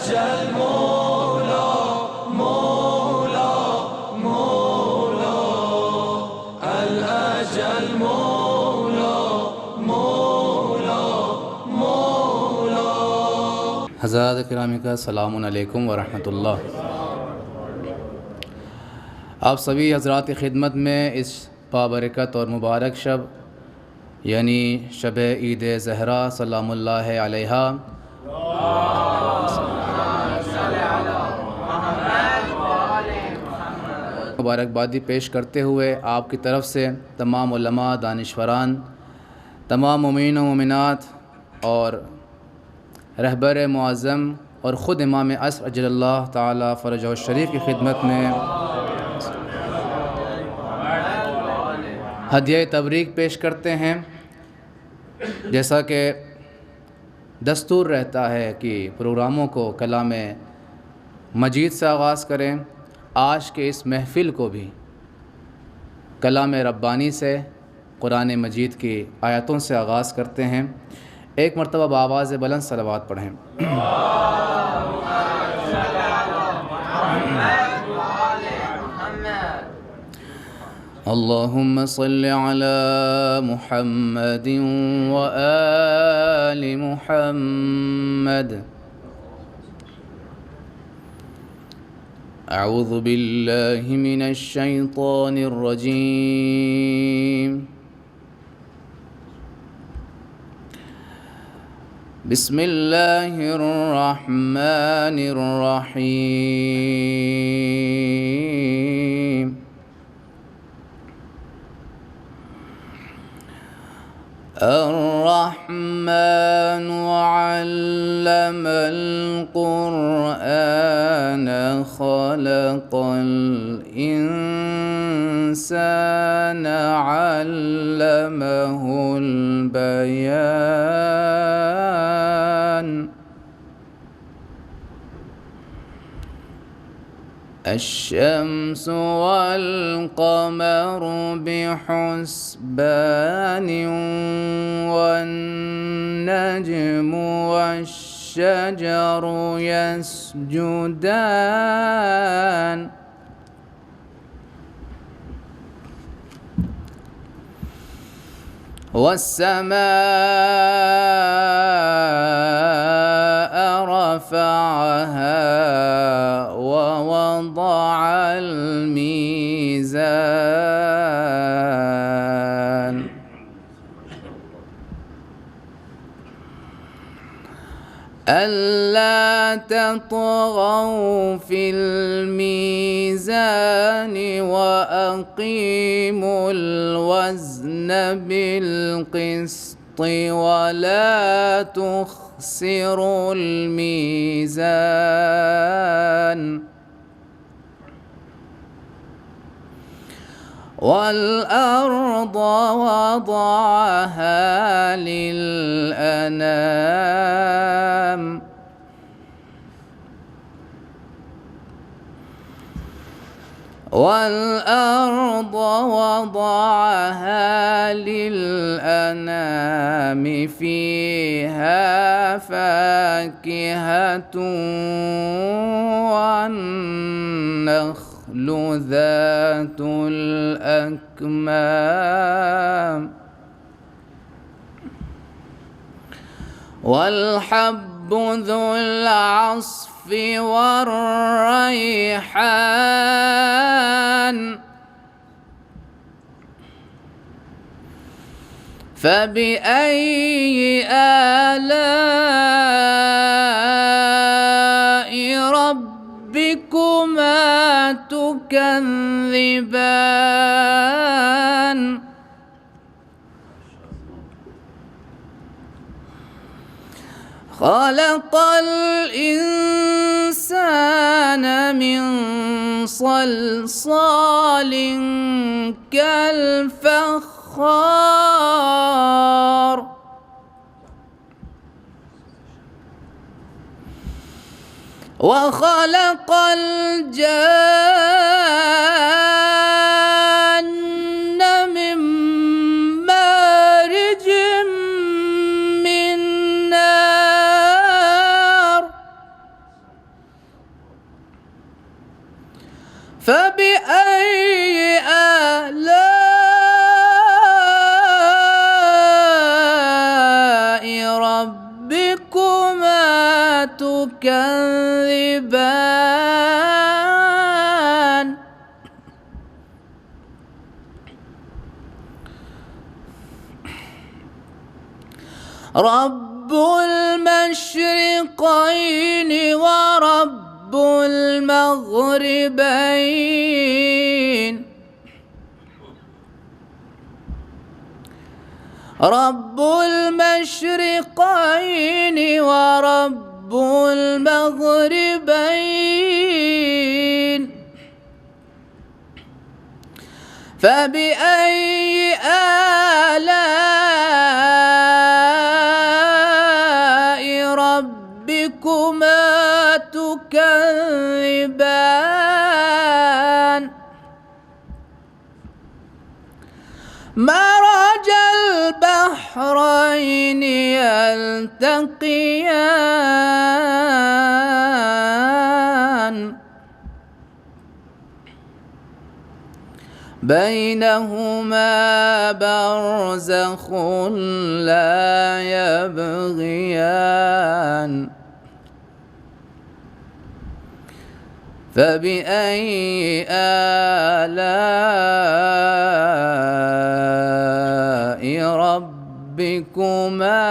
الأجل مولا مولا مولا الأجل مولا مولا مولا. حضرات گرامی کا السلام علیکم ورحمۃ اللہ. آپ سبھی حضرات کی خدمت میں اس بابرکت اور مبارک شب یعنی شب عید زہرا سلام اللہ علیہا مبارکبادی پیش کرتے ہوئے آپ کی طرف سے تمام علماء، دانشوران، تمام مومنین و مومنات اور رہبر معظم اور خود امام عصر اجل اللہ تعالی فرجہ الشریف کی خدمت میں ہدیہ تبریک پیش کرتے ہیں. جیسا کہ دستور رہتا ہے کہ پروگراموں کو کلام مجید سے آغاز کریں، آج کے اس محفل کو بھی کلام ربانی سے، قرآن مجید کی آیتوں سے آغاز کرتے ہیں. ایک مرتبہ بآواز بلند صلوات پڑھیں. اللہم صل علی محمد وآل محمد. اعوذ باللہ من الشیطان الرجیم. بسم اللہ الرحمن الرحیم. الرحمن علم القرآن خلق الإنسان علمه البيان. الشمس والقمر بحسبان والنجم والشجر يسجدان. والسماء رفعها ووضع الميزان. ألا تطغوا في الميزان وأقيموا الوزن بالقسط ولا تخسروا الميزان. والأرض وضعها للأنام. والأرض وضعها للأنام فيها فاكهة والنخل ذات الأكمام. والحب ذو العصف والريحان. فبأي آلاء ربكما تكذبان. خلق الإنسان من صلصال كالفخار. وخلق الجان من مارج من نار. تكذبان رب المشرقين ورب المغربين رب المشرقين ورب المغربين فبأي آلاء ربكما تكذبان مرج البحرين يلتقيان بينهما برزخ لا يبغيان فبأي آلاء ربكما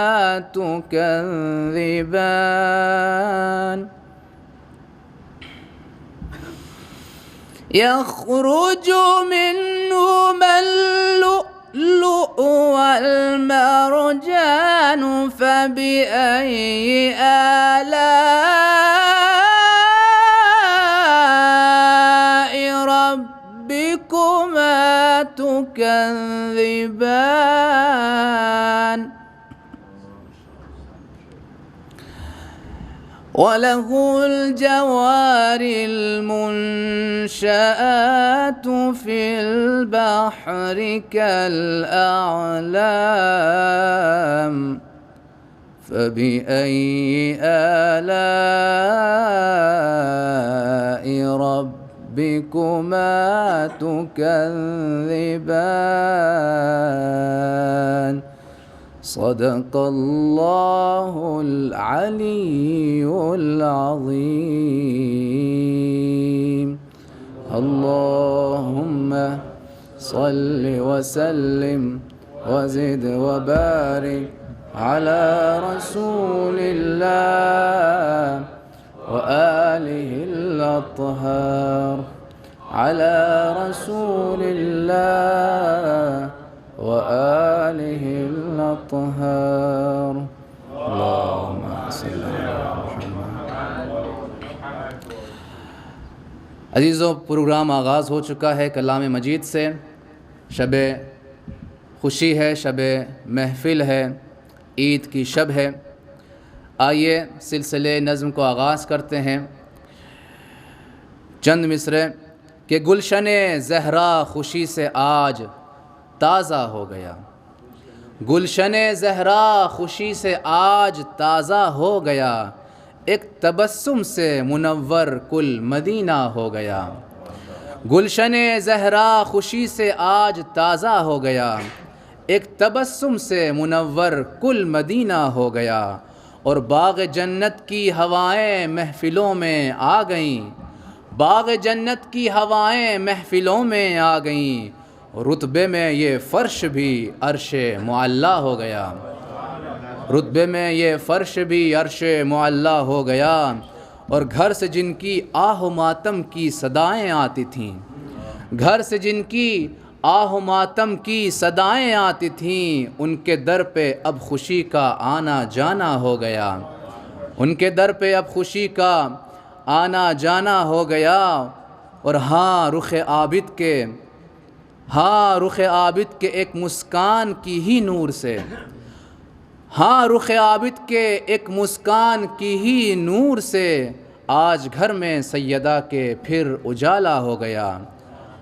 تكذبان يخرج منهما اللؤلؤ والمرجان فبأي آلاء ربكما تكذبان وله الجوار المنشآت في البحر كالأعلام فبأي آلاء ربكما تكذبان صدق الله العلي العظيم اللهم صل وسلم وزد وبارك على رسول الله وآله الأطهار على رسول الله وآله الأطهار اللهم صل على محمد. عزیزو، پروگرام آغاز ہو چکا ہے کلام مجید سے. شب خوشی ہے، شب محفل ہے، عید کی شب ہے. آئیے سلسلے نظم کو آغاز کرتے ہیں. چند مصرے کہ گلشن زہرا خوشی سے آج تازہ ہو گیا، گلشن زہرا خوشی سے آج تازہ ہو گیا، ایک تبسم سے منور کل مدینہ ہو گیا. گلشن زہرا خوشی سے آج تازہ ہو گیا، ایک تبسم سے منور کل مدینہ ہو گیا. اور باغ جنت کی ہوائیں محفلوں میں آ گئیں، باغ جنت کی ہوائیں محفلوں میں آ گئیں. رتبے میں یہ فرش بھی عرش معلیٰ ہو گیا، رتبے میں یہ فرش بھی عرش معلیٰ ہو گیا. اور گھر سے جن کی آہ و ماتم کی صدائیں آتی تھیں، گھر سے جن کی آہ و ماتم کی صدائیں آتی تھیں، ان کے در پہ اب خوشی کا آنا جانا ہو گیا، ان کے در پہ اب خوشی کا آنا جانا ہو گیا. اور ہاں رخ عابد کے، ہاں رخ عابد کے ایک مسکان کی ہی نور سے، ہاں رخ عابد کے ایک مسکان کی ہی نور سے آج گھر میں سیدہ کے پھر اجالا ہو گیا،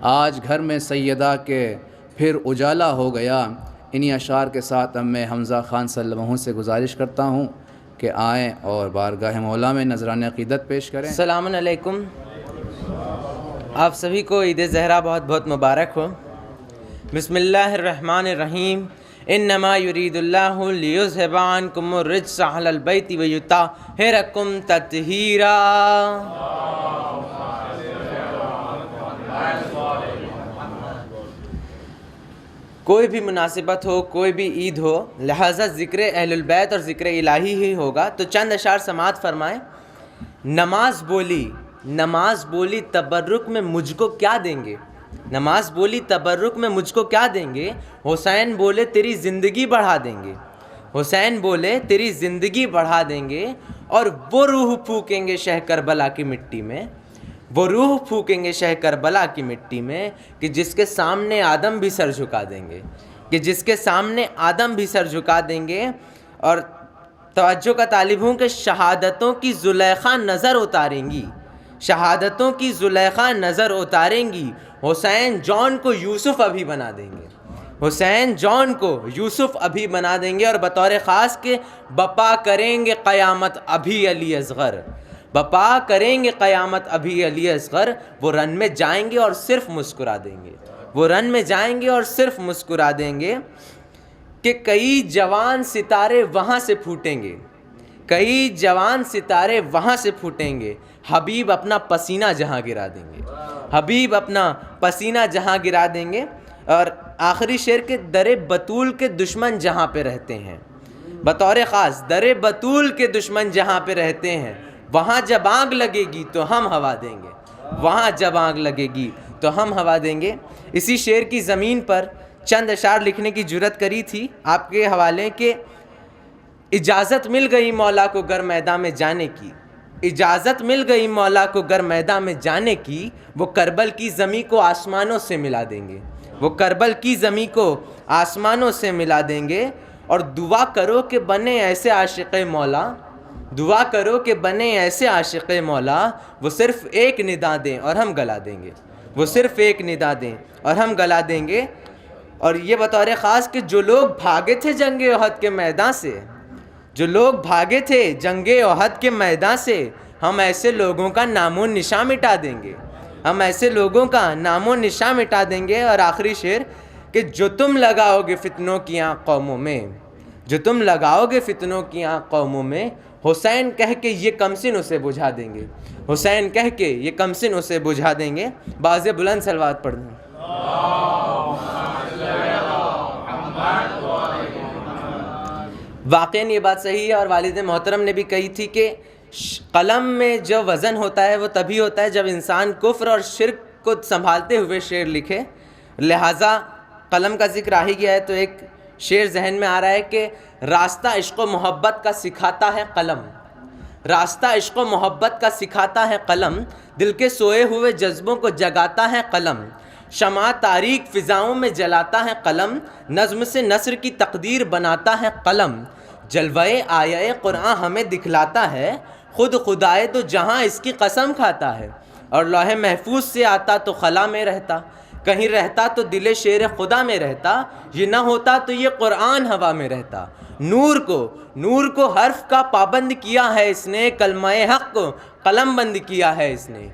آج گھر میں سیدہ کے پھر اجالا ہو گیا. انہی اشعار کے ساتھ اب میں حمزہ خان صلی اللہ علیہ وسلم سے گزارش کرتا ہوں کہ آئیں اور بارگاہ مولا میں نذرانہ عقیدت پیش کریں. السلام علیکم. آپ سبھی کو عید زہرا بہت بہت مبارک ہو. بسم اللہ الرحمن الرحیم. انما یرید اللہ لیذھب عنکم الرجس اہل البیت ویطہرکم تطہیرا۔ کوئی بھی مناسبت ہو، کوئی بھی عید ہو، لہٰذا ذکر اہل البیت اور ذکر الہی ہی ہوگا۔ تو چند اشعار سماعت فرمائیں۔ نماز بولی تبرک میں مجھ کو کیا دیں گے؟ نماز بولی تبرک میں مجھ کو کیا دیں گے؟ حسین بولے تیری زندگی بڑھا دیں گے، حسین بولے تیری زندگی بڑھا دیں گے، اور وہ روح پھونکیں گے شہ کربلا کی مٹی میں، وہ روح پھونکیں گے شہ کربلا کی مٹی میں کہ جس کے سامنے آدم بھی سر جھکا دیں گے، کہ جس کے سامنے آدم بھی سر جھکا دیں گے۔ اور توجہ کا طالب ہوں کہ شہادتوں کی زلیخا نظر اتاریں گی، شہادتوں کی زلیخا نظر اتاریں گی، حسین جان کو یوسف ابھی بنا دیں گے، حسین جان کو یوسف ابھی بنا دیں گے، اور بطور خاص کے بپا کریں گے قیامت ابھی علی اصغر، بپا کریں گے قیامت ابھی علی اصغر۔ وہ رن میں جائیں گے اور صرف مسکرا دیں گے، وہ رن میں جائیں گے اور صرف مسکرا دیں گے کہ کئی جوان ستارے وہاں سے پھوٹیں گے، کئی جوان ستارے وہاں سے پھوٹیں گے، حبیب اپنا پسینہ جہاں گرا دیں گے، حبیب اپنا پسینہ جہاں گرا دیں گے۔ اور آخری شعر کے در بطول کے دشمن جہاں پہ رہتے ہیں، بطور خاص در بطول کے دشمن جہاں پہ رہتے ہیں، وہاں جب آگ لگے گی تو ہم ہوا دیں گے، وہاں جب آگ لگے گی تو ہم ہوا دیں گے۔ اسی شعر کی زمین پر چند اشعار لکھنے کی جرت کری تھی آپ کے حوالے کہ اجازت مل گئی مولا کو گر میدان میں جانے کی، اجازت مل گئی مولا کو گر میدان میں جانے کی، وہ کربل کی زمیں کو آسمانوں سے ملا دیں گے، وہ کربل کی زمیں کو آسمانوں سے ملا دیں گے۔ اور دعا کرو کہ بنے ایسے عاشق مولا، دعا کرو کہ بنے ایسے عاشق مولا، وہ صرف ایک ندا دیں اور ہم گلا دیں گے، وہ صرف ایک ندا دیں اور ہم گلا دیں گے۔ اور یہ بطور خاص کہ جو لوگ بھاگے تھے جنگ احد کے میدان سے، جو لوگ بھاگے تھے جنگ احد کے میدان سے، ہم ایسے لوگوں کا نام و نشاں مٹا دیں گے، ہم ایسے لوگوں کا نام و نشاں مٹا دیں گے۔ اور آخری شعر کہ جو تم لگاؤ گے فتنوں کی آنکھ قوموں میں، جو تم لگاؤ گے فتنوں کی آنکھ قوموں میں، حسین کہہ کے یہ کمسن اسے بجھا دیں گے، حسین کہہ کے یہ کمسن اسے بجھا دیں گے۔ باز بلند صلوات پڑھ دیں۔ واقعاً یہ بات صحیح ہے، اور والد محترم نے بھی کہی تھی کہ قلم میں جو وزن ہوتا ہے وہ تبھی ہوتا ہے جب انسان کفر اور شرک کو سنبھالتے ہوئے شعر لکھے، لہٰذا قلم کا ذکر آ ہی گیا ہے تو ایک شعر ذہن میں آ رہا ہے کہ راستہ عشق و محبت کا سکھاتا ہے قلم، راستہ عشق و محبت کا سکھاتا ہے قلم، دل کے سوئے ہوئے جذبوں کو جگاتا ہے قلم، شمع تاریک فضاؤں میں جلاتا ہے قلم، نظم سے نثر کی تقدیر بناتا ہے قلم، جلوۂ آیۂ قرآن ہمیں دکھلاتا ہے، خود خدائے تو جہاں اس کی قسم کھاتا ہے، اور لوح محفوظ سے آتا تو خلا میں رہتا، کہیں رہتا تو دل شیر خدا میں رہتا، یہ نہ ہوتا تو یہ قرآن ہوا میں رہتا، نور کو حرف کا پابند کیا ہے اس نے، کلمہ حق کو قلم بند کیا ہے اس نے،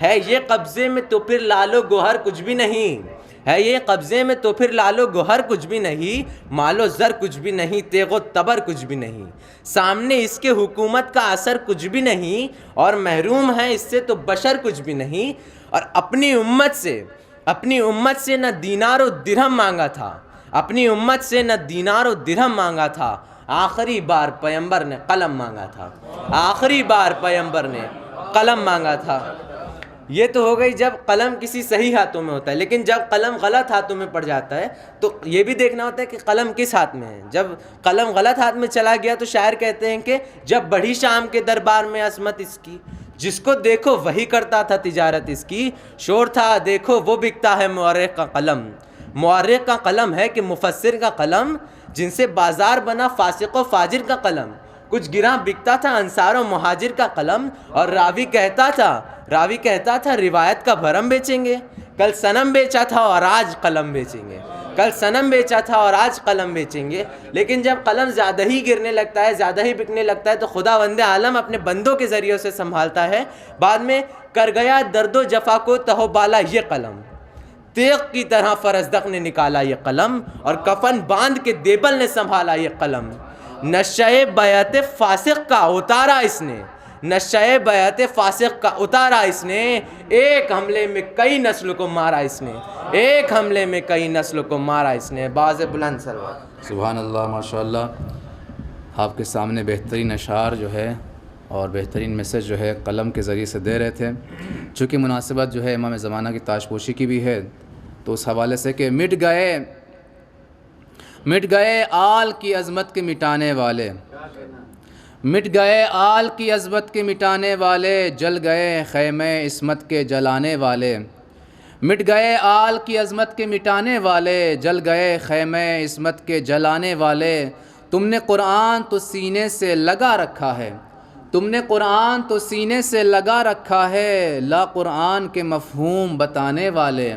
ہے یہ قبضے میں تو پھر لال و گوہر کچھ بھی نہیں، ہے یہ قبضے میں تو پھر لال و گوہر کچھ بھی نہیں، مال و زر کچھ بھی نہیں، تیغ و تبر کچھ بھی نہیں، سامنے اس کے حکومت کا اثر کچھ بھی نہیں، اور محروم ہے اس سے تو بشر کچھ بھی نہیں، اور اپنی امت سے نہ دینار و درہم مانگا تھا، اپنی امت سے نہ دینار و درہم مانگا تھا، آخری بار پیغمبر نے قلم مانگا تھا، آخری بار پیغمبر نے قلم مانگا تھا۔ یہ تو ہو گئی جب قلم کسی صحیح ہاتھوں میں ہوتا ہے، لیکن جب قلم غلط ہاتھوں میں پڑ جاتا ہے تو یہ بھی دیکھنا ہوتا ہے کہ قلم کس ہاتھ میں ہے۔ جب قلم غلط ہاتھ میں چلا گیا تو شاعر کہتے ہیں کہ جب بڑھی شام کے دربار میں عظمت اس کی، جس کو دیکھو وہی کرتا تھا تجارت اس کی، شور تھا دیکھو وہ بکتا ہے مورخ کا قلم، مورخ کا قلم ہے کہ مفسر کا قلم، جن سے بازار بنا فاسق و فاجر کا قلم، کچھ گراں بکتا تھا انصار و مہاجر کا قلم، اور راوی کہتا تھا روایت کا بھرم بیچیں گے، کل صنم بیچا تھا اور آج قلم بیچیں گے، کل صنم بیچا تھا اور آج قلم بیچیں گے۔ لیکن جب قلم زیادہ ہی گرنے لگتا ہے، زیادہ ہی بکنے لگتا ہے تو خداوند عالم اپنے بندوں کے ذریعے سے سنبھالتا ہے، بعد میں کر گیا درد و جفا کو تہو بالا یہ قلم، تیغ کی طرح فرزدق نے نکالا یہ قلم، اور کفن باندھ کے دیبل نے سنبھالا یہ قلم۔ نشہ بیعت فاسق کا اتارا اس نے، نشہ بیعت فاسق کا اتارا اس نے، ایک حملے میں کئی نسل کو مارا اس نے، ایک حملے میں کئی نسل کو مارا اس نے۔ باز بلند سلوات۔ سبحان اللہ، ماشاءاللہ، آپ کے سامنے بہترین اشعار جو ہے اور بہترین میسج جو ہے قلم کے ذریعے سے دے رہے تھے۔ چونکہ مناسبت جو ہے امام زمانہ کی تاجپوشی کی بھی ہے، تو اس حوالے سے کہ مٹ گئے آل کی عظمت کے مٹانے والے، مٹ گئے آل کی عظمت کے مٹانے والے، جل گئے خیمے عصمت کے جلانے والے، مٹ گئے آل کی عظمت کے مٹانے والے، جل گئے خیمے عصمت کے جلانے والے۔ تم نے قرآن تو سینے سے لگا رکھا ہے، تم نے قرآن تو سینے سے لگا رکھا ہے، لا قرآن کے مفہوم بتانے والے،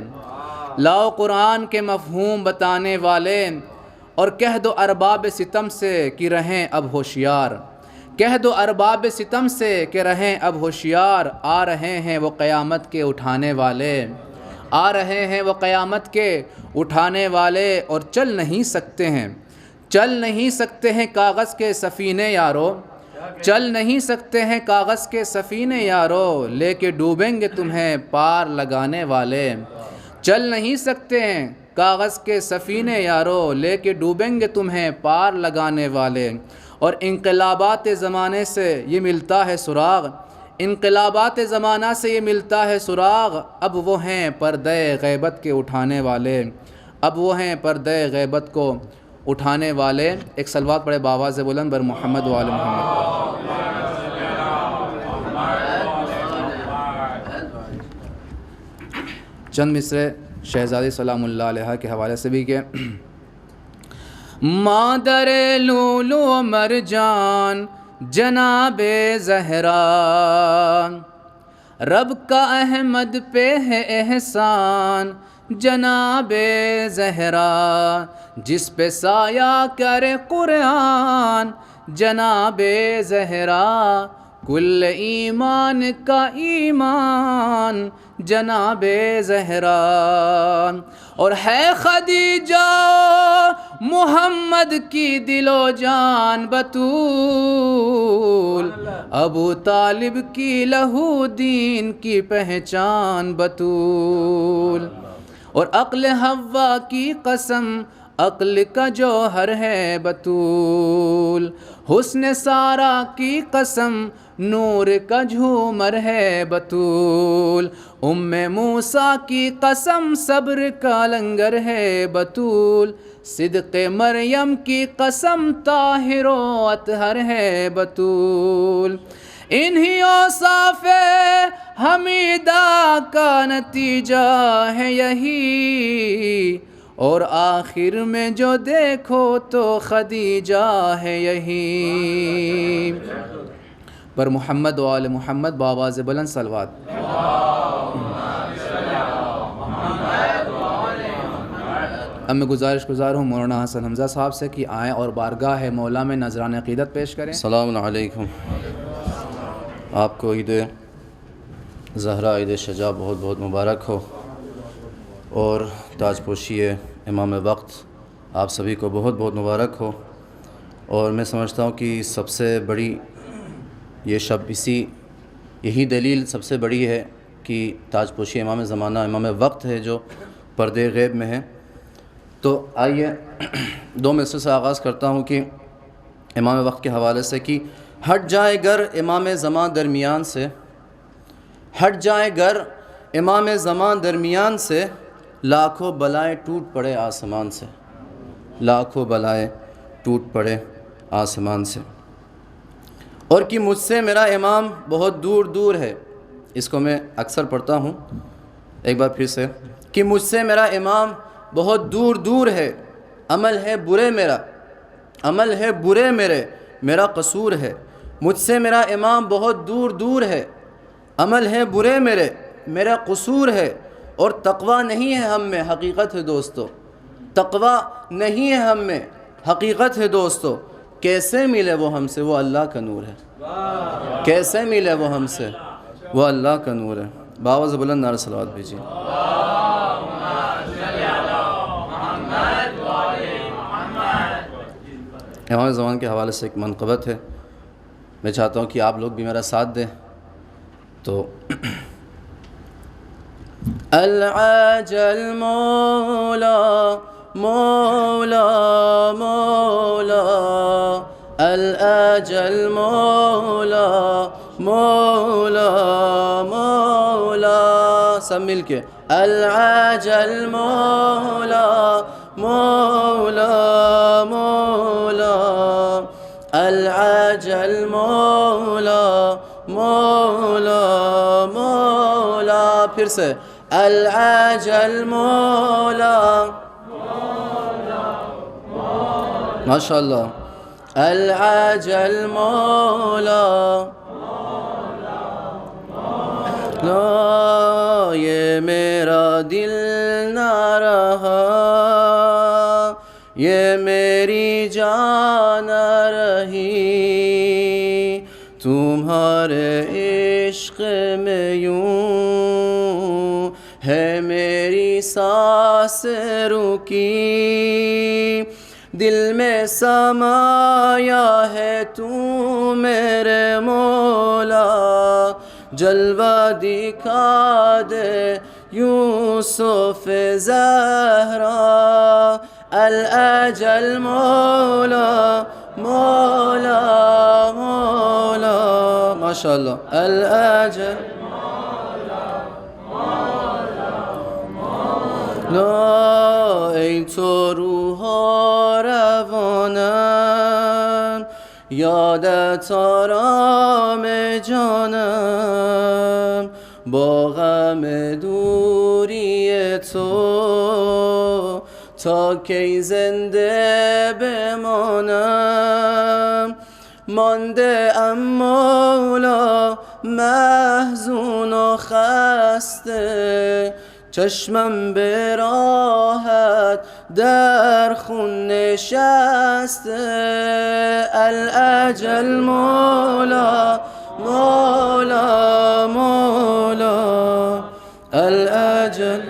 لاؤ قرآن کے مفہوم بتانے والے، اور کہہ دو ارباب ستم سے کہ رہیں اب ہوشیار، کہہ دو ارباب ستم سے کہ رہیں اب ہوشیار، آ رہے ہیں وہ قیامت کے اٹھانے والے، آ رہے ہیں وہ قیامت کے اٹھانے والے، اور چل نہیں سکتے ہیں، چل نہیں سکتے ہیں کاغذ کے سفینے یارو، چل نہیں سکتے ہیں کاغذ کے سفینے یارو، لے کے ڈوبیں گے تمہیں پار لگانے والے، چل نہیں سکتے ہیں کاغذ کے سفینے یارو، لے کے ڈوبیں گے تمہیں پار لگانے والے۔ اور انقلابات زمانے سے یہ ملتا ہے سراغ، انقلابات زمانہ سے یہ ملتا ہے سراغ، اب وہ ہیں پردہ غیبت کے اٹھانے والے، اب وہ ہیں پردہ غیبت کو اٹھانے والے۔ ایک صلوات پڑھے باواز بلند بر محمد و آل محمد۔ چند مصرے شہزادی سلام اللہ علیہ کے حوالے سے بھی کہ مادر لولو مرجان جناب زہرا، رب کا احمد پہ ہے احسان جناب زہرا، جس پہ سایہ کرے قرآن جناب زہرا، کل ایمان کا ایمان جناب زہرا، اور ہے خدیجہ محمد کی دل و جان بطول، ابو طالب کی لہو دین کی پہچان بطول، اور عقل حوا کی قسم عقل کا جوہر ہے بطول، حسن سارا کی قسم نور کا جھومر ہے بطول، ام موسیٰ کی قسم صبر کا لنگر ہے بطول، صدق مریم کی قسم طاہر و اطہر ہے بطول، انہی اوصاف حمیدہ کا نتیجہ ہے یہی، اور آخر میں جو دیکھو تو خدیجہ ہے یہی۔ پر محمد و آل محمد بآواز بلند صلوات۔ اب میں گزار ہوں مولانا حسن حمزہ صاحب سے کہ آئیں اور بارگاہ مولا میں نذران عقیدت پیش کریں۔ السلام علیکم۔ آپ کو عید زہرا عید شجاع بہت بہت مبارک ہو، اور تاج پوشی امام وقت آپ سبھی کو بہت بہت مبارک ہو۔ اور میں سمجھتا ہوں کہ سب سے بڑی یہ شب یہی دلیل سب سے بڑی ہے کہ تاج پوشی امام زمانہ امام وقت ہے جو پردے غیب میں ہے۔ تو آئیے دو مصرے سے آغاز کرتا ہوں کہ امام وقت کے حوالے سے کہ ہٹ جائے گر امام زمان درمیان سے، ہٹ جائے گر امام زمان درمیان سے، لاکھوں بلائیں ٹوٹ پڑے آسمان سے، لاکھوں بلائیں ٹوٹ پڑے آسمان سے، اور کہ مجھ سے میرا امام بہت دور دور ہے۔ اس کو میں اکثر پڑھتا ہوں، ایک بار پھر سے، کہ مجھ سے میرا امام بہت دور دور ہے، عمل ہے برے میرا، عمل ہے برے میرے، میرا قصور ہے۔ مجھ سے میرا امام بہت دور دور ہے، عمل ہے برے میرے، میرا قصور ہے، اور تقویٰ نہیں ہے ہم میں، حقیقت ہے دوستو، تقویٰ نہیں ہے ہم میں، حقیقت ہے دوستو۔ کیسے ملے وہ ہم سے؟ وہ اللہ کا نور ہے۔ کیسے ملے وہ ہم سے؟ وہ اللہ کا نور ہے۔ باواز بلند نعرہ صلوات بھیجیے۔ امام زمان کے حوالے سے ایک منقبت ہے، میں چاہتا ہوں کہ آپ لوگ بھی میرا ساتھ دیں. تو العجل مولا مولا مولا العجل مولا مولا مولا، سب مل کے العجل مولا مولا مولا العجل مولا مولا مولا، پھر سے العجل مولا ماشاء اللہ العجل مولا لا، یہ میرا دل نہ رہا، یہ میری جان رہی، تمہارے عشق میں یوں ہے میری سانس رکی، دل میں سمایا ہے تو میرے مولا، جلوہ دکھا دے یوسف زہرا، العجل مولا مولا مولا، ماشاء اللہ العجل لا، ای تو روح و روانم، یادت آرام جانم، با غم دوری تو تا کی زنده بمانم، مانده ام مولا محزون و خسته، چشمم به راحت در خون نشسته، العجل مولا مولا مولا العجل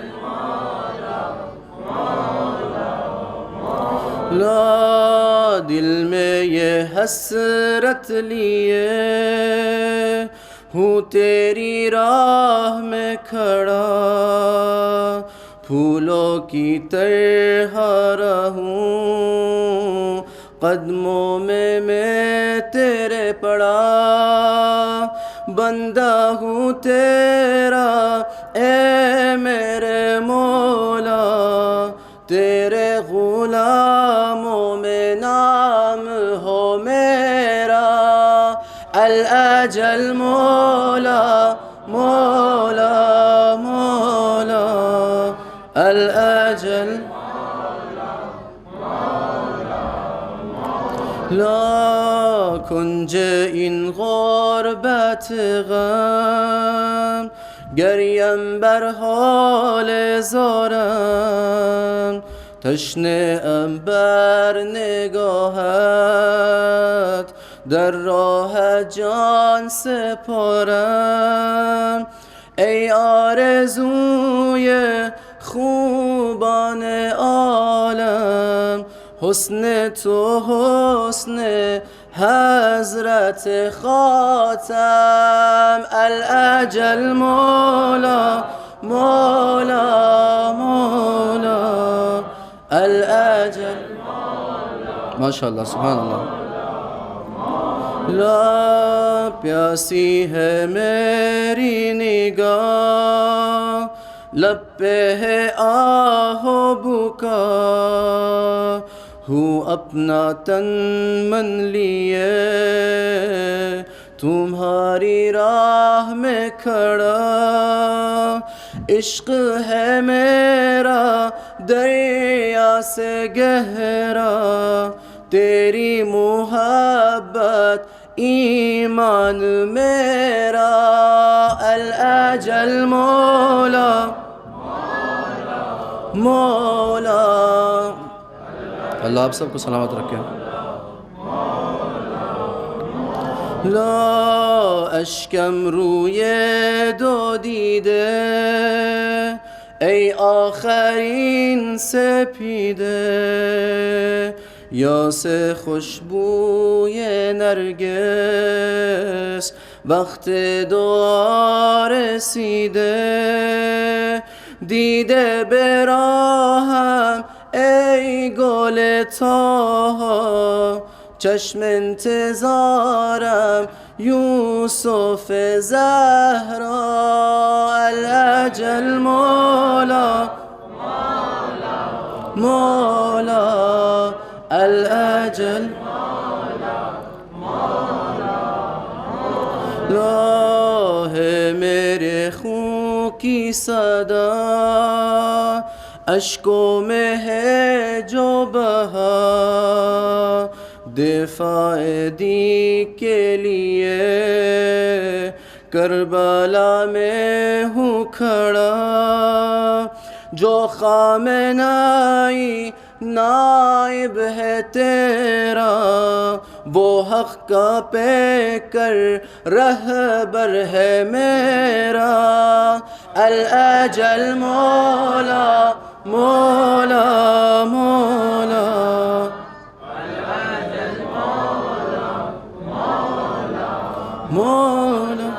لا، دل میں یہ حسرت لیے ہوں تیری راہ میں کھڑا، پھولوں کی طرح رہوں قدموں میں تیرے پڑا، بندہ ہوں تیرا اے میرے مولا، تیرے غلاموں میں نام ہو میرا، العجل مولا مولا مولا العجل لا، کنج این غربت غم، گریم بر حال زارم، تشنه ام بر نگاهت، در راه جان سپارم، ای آرزوی خوبان عالم، حسن تو حسن حضرت خاتم، العجل مولا مولا مولا العجل ماشاء اللہ سبحان اللہ لا، پیاسی ہے میری نگاہ، لب پہ ہے آہ و بکا، ہوں اپنا تن من لیے تمہاری راہ میں کھڑا، عشق ہے میرا دریا سے گہرا، تیری محبت ایمان میرا، العجل مولا مولا، اللہ آپ سب کو سلامت رکھے. لا، اشکم روی دو دیده ای آخرین سپیده، یا سے خوشبوی نرگس وقت دعا رسیده دیده به راهم ای گل طاها چشم انتظارم یوسف زهرا الاجل مولا مولا الاجل لا ہے میرے خون کی صدا اشکوں میں ہے جو بہا دفاع دی کے لیے کربلا میں ہوں کھڑا جو خامنائی نائب ہے تیرا وہ حق کا پے کر رہبر ہے میرا الاجل مولا مولا مولا مولا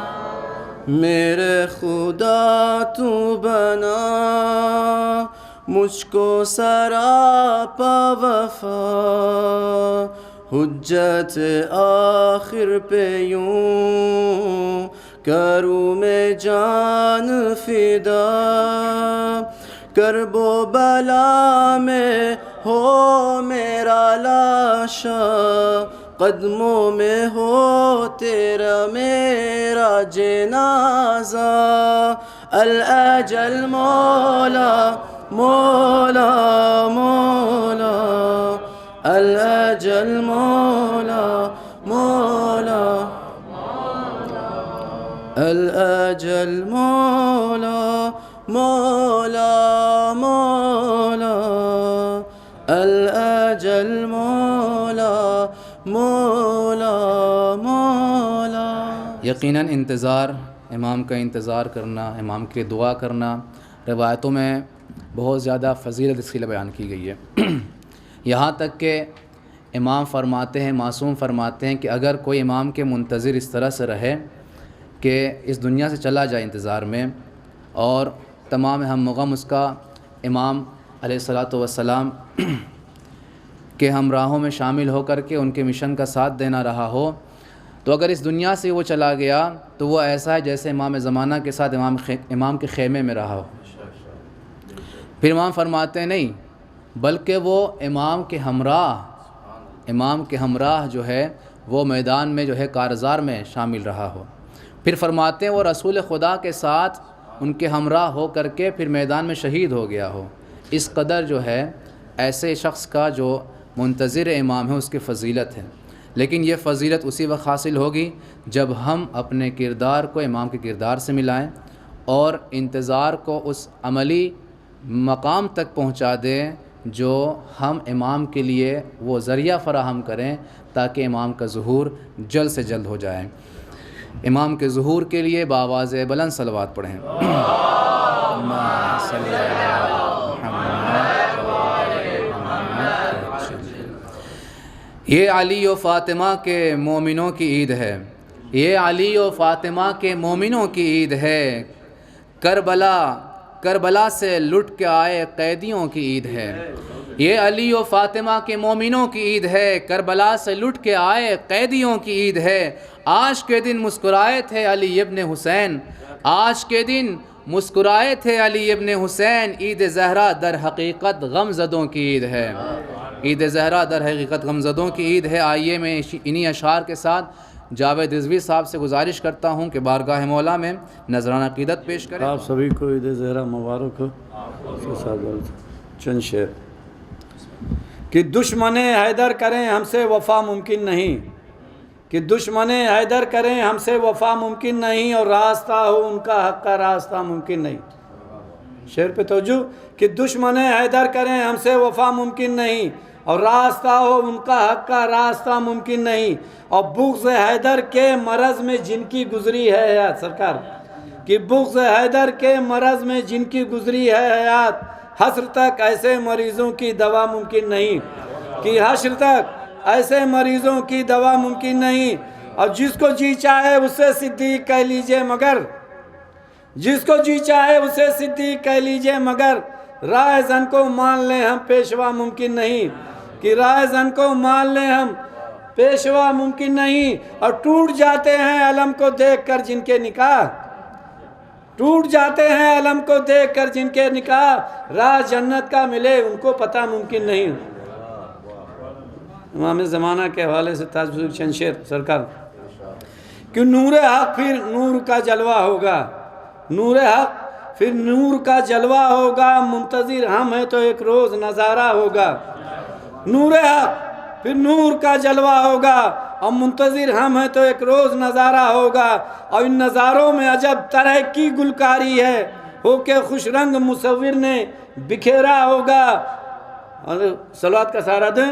میرے خدا تو بنا مجھ کو سراپا وفا حجت آخر پہ یوں کروں میں جان فدا کرب و بلا میں ہو میرا لاشا قدموں میں ہو تیرا میرا جنازہ الاجل مولا مولا مولا الاجل مولا مولا الاجل مولا مولا مولا الاجل مولا مولا مولا یقیناً انتظار، امام کا انتظار کرنا، امام کے لیے دعا کرنا روایتوں میں بہت زیادہ فضیلت اس کے لیے بیان کی گئی ہے۔ یہاں تک کہ امام فرماتے ہیں، معصوم فرماتے ہیں کہ اگر کوئی امام کے منتظر اس طرح سے رہے کہ اس دنیا سے چلا جائے انتظار میں اور تمام ہم غم اس کا امام علیہ الصلاۃ والسلام کے ہمراہوں میں شامل ہو کر کے ان کے مشن کا ساتھ دینا رہا ہو، تو اگر اس دنیا سے وہ چلا گیا تو وہ ایسا ہے جیسے امام زمانہ کے ساتھ امام کے خیمے میں رہا ہو۔ پھر امام فرماتے ہیں نہیں، بلکہ وہ امام کے ہمراہ جو ہے وہ میدان میں جو ہے کارزار میں شامل رہا ہو۔ پھر فرماتے ہیں وہ رسول خدا کے ساتھ ان کے ہمراہ ہو کر کے پھر میدان میں شہید ہو گیا ہو۔ اس قدر جو ہے ایسے شخص کا جو منتظر امام ہے اس کی فضیلت ہے، لیکن یہ فضیلت اسی وقت حاصل ہوگی جب ہم اپنے کردار کو امام کے کردار سے ملائیں اور انتظار کو اس عملی مقام تک پہنچا دیں جو ہم امام کے لیے وہ ذریعہ فراہم کریں تاکہ امام کا ظہور جلد سے جلد ہو جائے۔ امام کے ظہور کے لیے بآواز بلند صلوات پڑھیں۔ یہ علی و فاطمہ کے مومنوں کی عید ہے، یہ علی و فاطمہ کے مومنوں کی عید ہے، کربلا سے لٹ کے آئے قیدیوں کی عید ہے۔ یہ علی و فاطمہ کے مومنوں کی عید ہے، کربلا سے لٹ کے آئے قیدیوں کی عید ہے۔ آج کے دن مسکرائے تھے علی ابن حسین، آج کے دن مسکرائے تھے علی ابن حسین۔ عید زہرا در حقیقت غمزدوں کی عید ہے، عید زہرا در حقیقت غمزدوں کی عید ہے۔ آئیے میں انہی اشعار کے ساتھ جاوید رضوی صاحب سے گزارش کرتا ہوں کہ بارگاہ مولا میں نذرانہ عقیدت پیش کریں۔ آپ سبھی کو عید زہرا مبارک ہو۔ چند شعر کہ دشمن حیدر کریں ہم سے وفا ممکن نہیں، کہ دشمن حیدر کریں ہم سے وفا ممکن نہیں، اور راستہ ہو ان کا حق کا راستہ ممکن نہیں۔ شعر پہ توجہ کہ دشمن حیدر کریں ہم سے وفا ممکن نہیں، اور راستہ ہو ان کا حق کا راستہ ممکن نہیں، اور بغض حیدر کے مرض میں جن کی گزری ہے حیات، سرکار کہ بغض حیدر کے مرض میں جن کی گزری ہے حیات، حسر تک ایسے مریضوں کی دوا ممکن نہیں۔ کہ حشر تک ایسے مریضوں کی دوا ممکن نہیں. اور جس کو جی چاہے اسے صدیق کہہ لیجئے مگر جس کو جی چاہے اسے صدیق کہہ لیجئے مگر رائے زن کو مان لیں ہم پیشوا ممکن نہیں. کہ رائے زن کو مان لیں ہم پیشوا ممکن نہیں. اور ٹوٹ جاتے ہیں علم کو دیکھ کر جن کے نکاح ٹوٹ جاتے ہیں علم کو دیکھ کر جن کے نکاح راہ جنت کا ملے ان کو پتہ ممکن نہیں. امام زمانہ کے حوالے سے تاج بزرگ چند شعر سرکار کہ نور حق پھر نور کا جلوہ ہوگا. نور حق پھر نور کا جلوہ ہوگا. منتظر ہم ہیں تو ایک روز نظارہ ہوگا. نور حق پھر نور کا جلوہ ہوگا اور منتظر ہم ہیں تو ایک روز نظارہ ہوگا. اور ان نظاروں میں عجب طرح کی گلکاری ہے ہو کے خوش رنگ مصور نے بکھیرا ہوگا. اور صلوات کا سہارا دیں.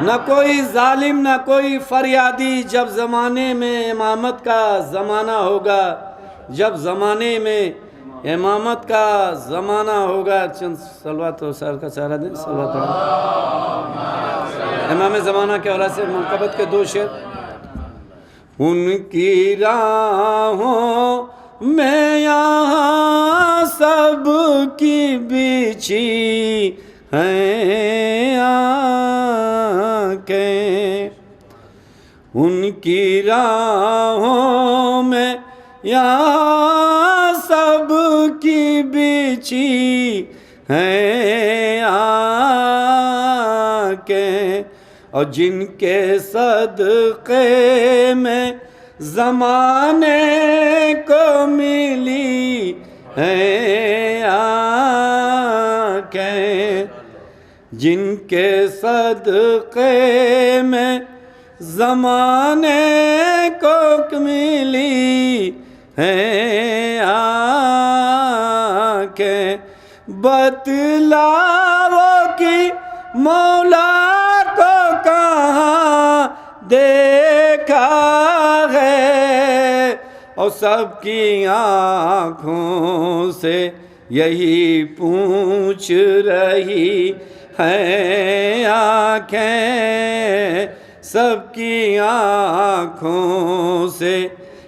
نہ کوئی ظالم نہ کوئی فریادی جب زمانے میں امامت کا زمانہ ہوگا. جب زمانے میں امامت کا زمانہ ہوگا. چند صلوات و سر کا سہارا دیں. صلوات امام زمانہ کے حوالے سے منقبت کے دو شعر. ان کی راہوں میں یہاں سب کی بچھی ہیں آنکھیں. ان کی راہوں میں یہاں سب کی بچھی ہیں آنکھیں. اور جن کے صدقے میں زمانے کو ملی ہیں آنکھیں. جن کے صدقے میں زمانے کو ملی ہیں آنکھیں. بتلاؤ کہ مولا کو کہاں دیکھا ہے اور سب کی آنکھوں سے یہی پوچھ رہی ہیں آنکھیں. سب کی آنکھوں سے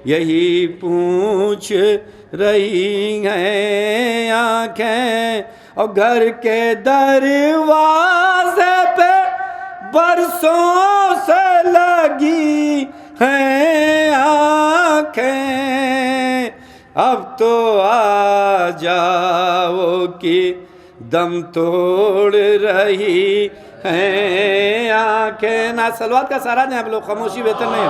یہی پوچھ رہی ہیں آنکھیں. اور گھر کے دروازے پہ برسوں سے لگی ہیں آنکھیں. اب تو آ جاؤ کہ دم توڑ رہی ہیں آنکھیں. نا صلوات کا سہارا دیں. آپ لوگ خاموشی بہتر نہیں ہے.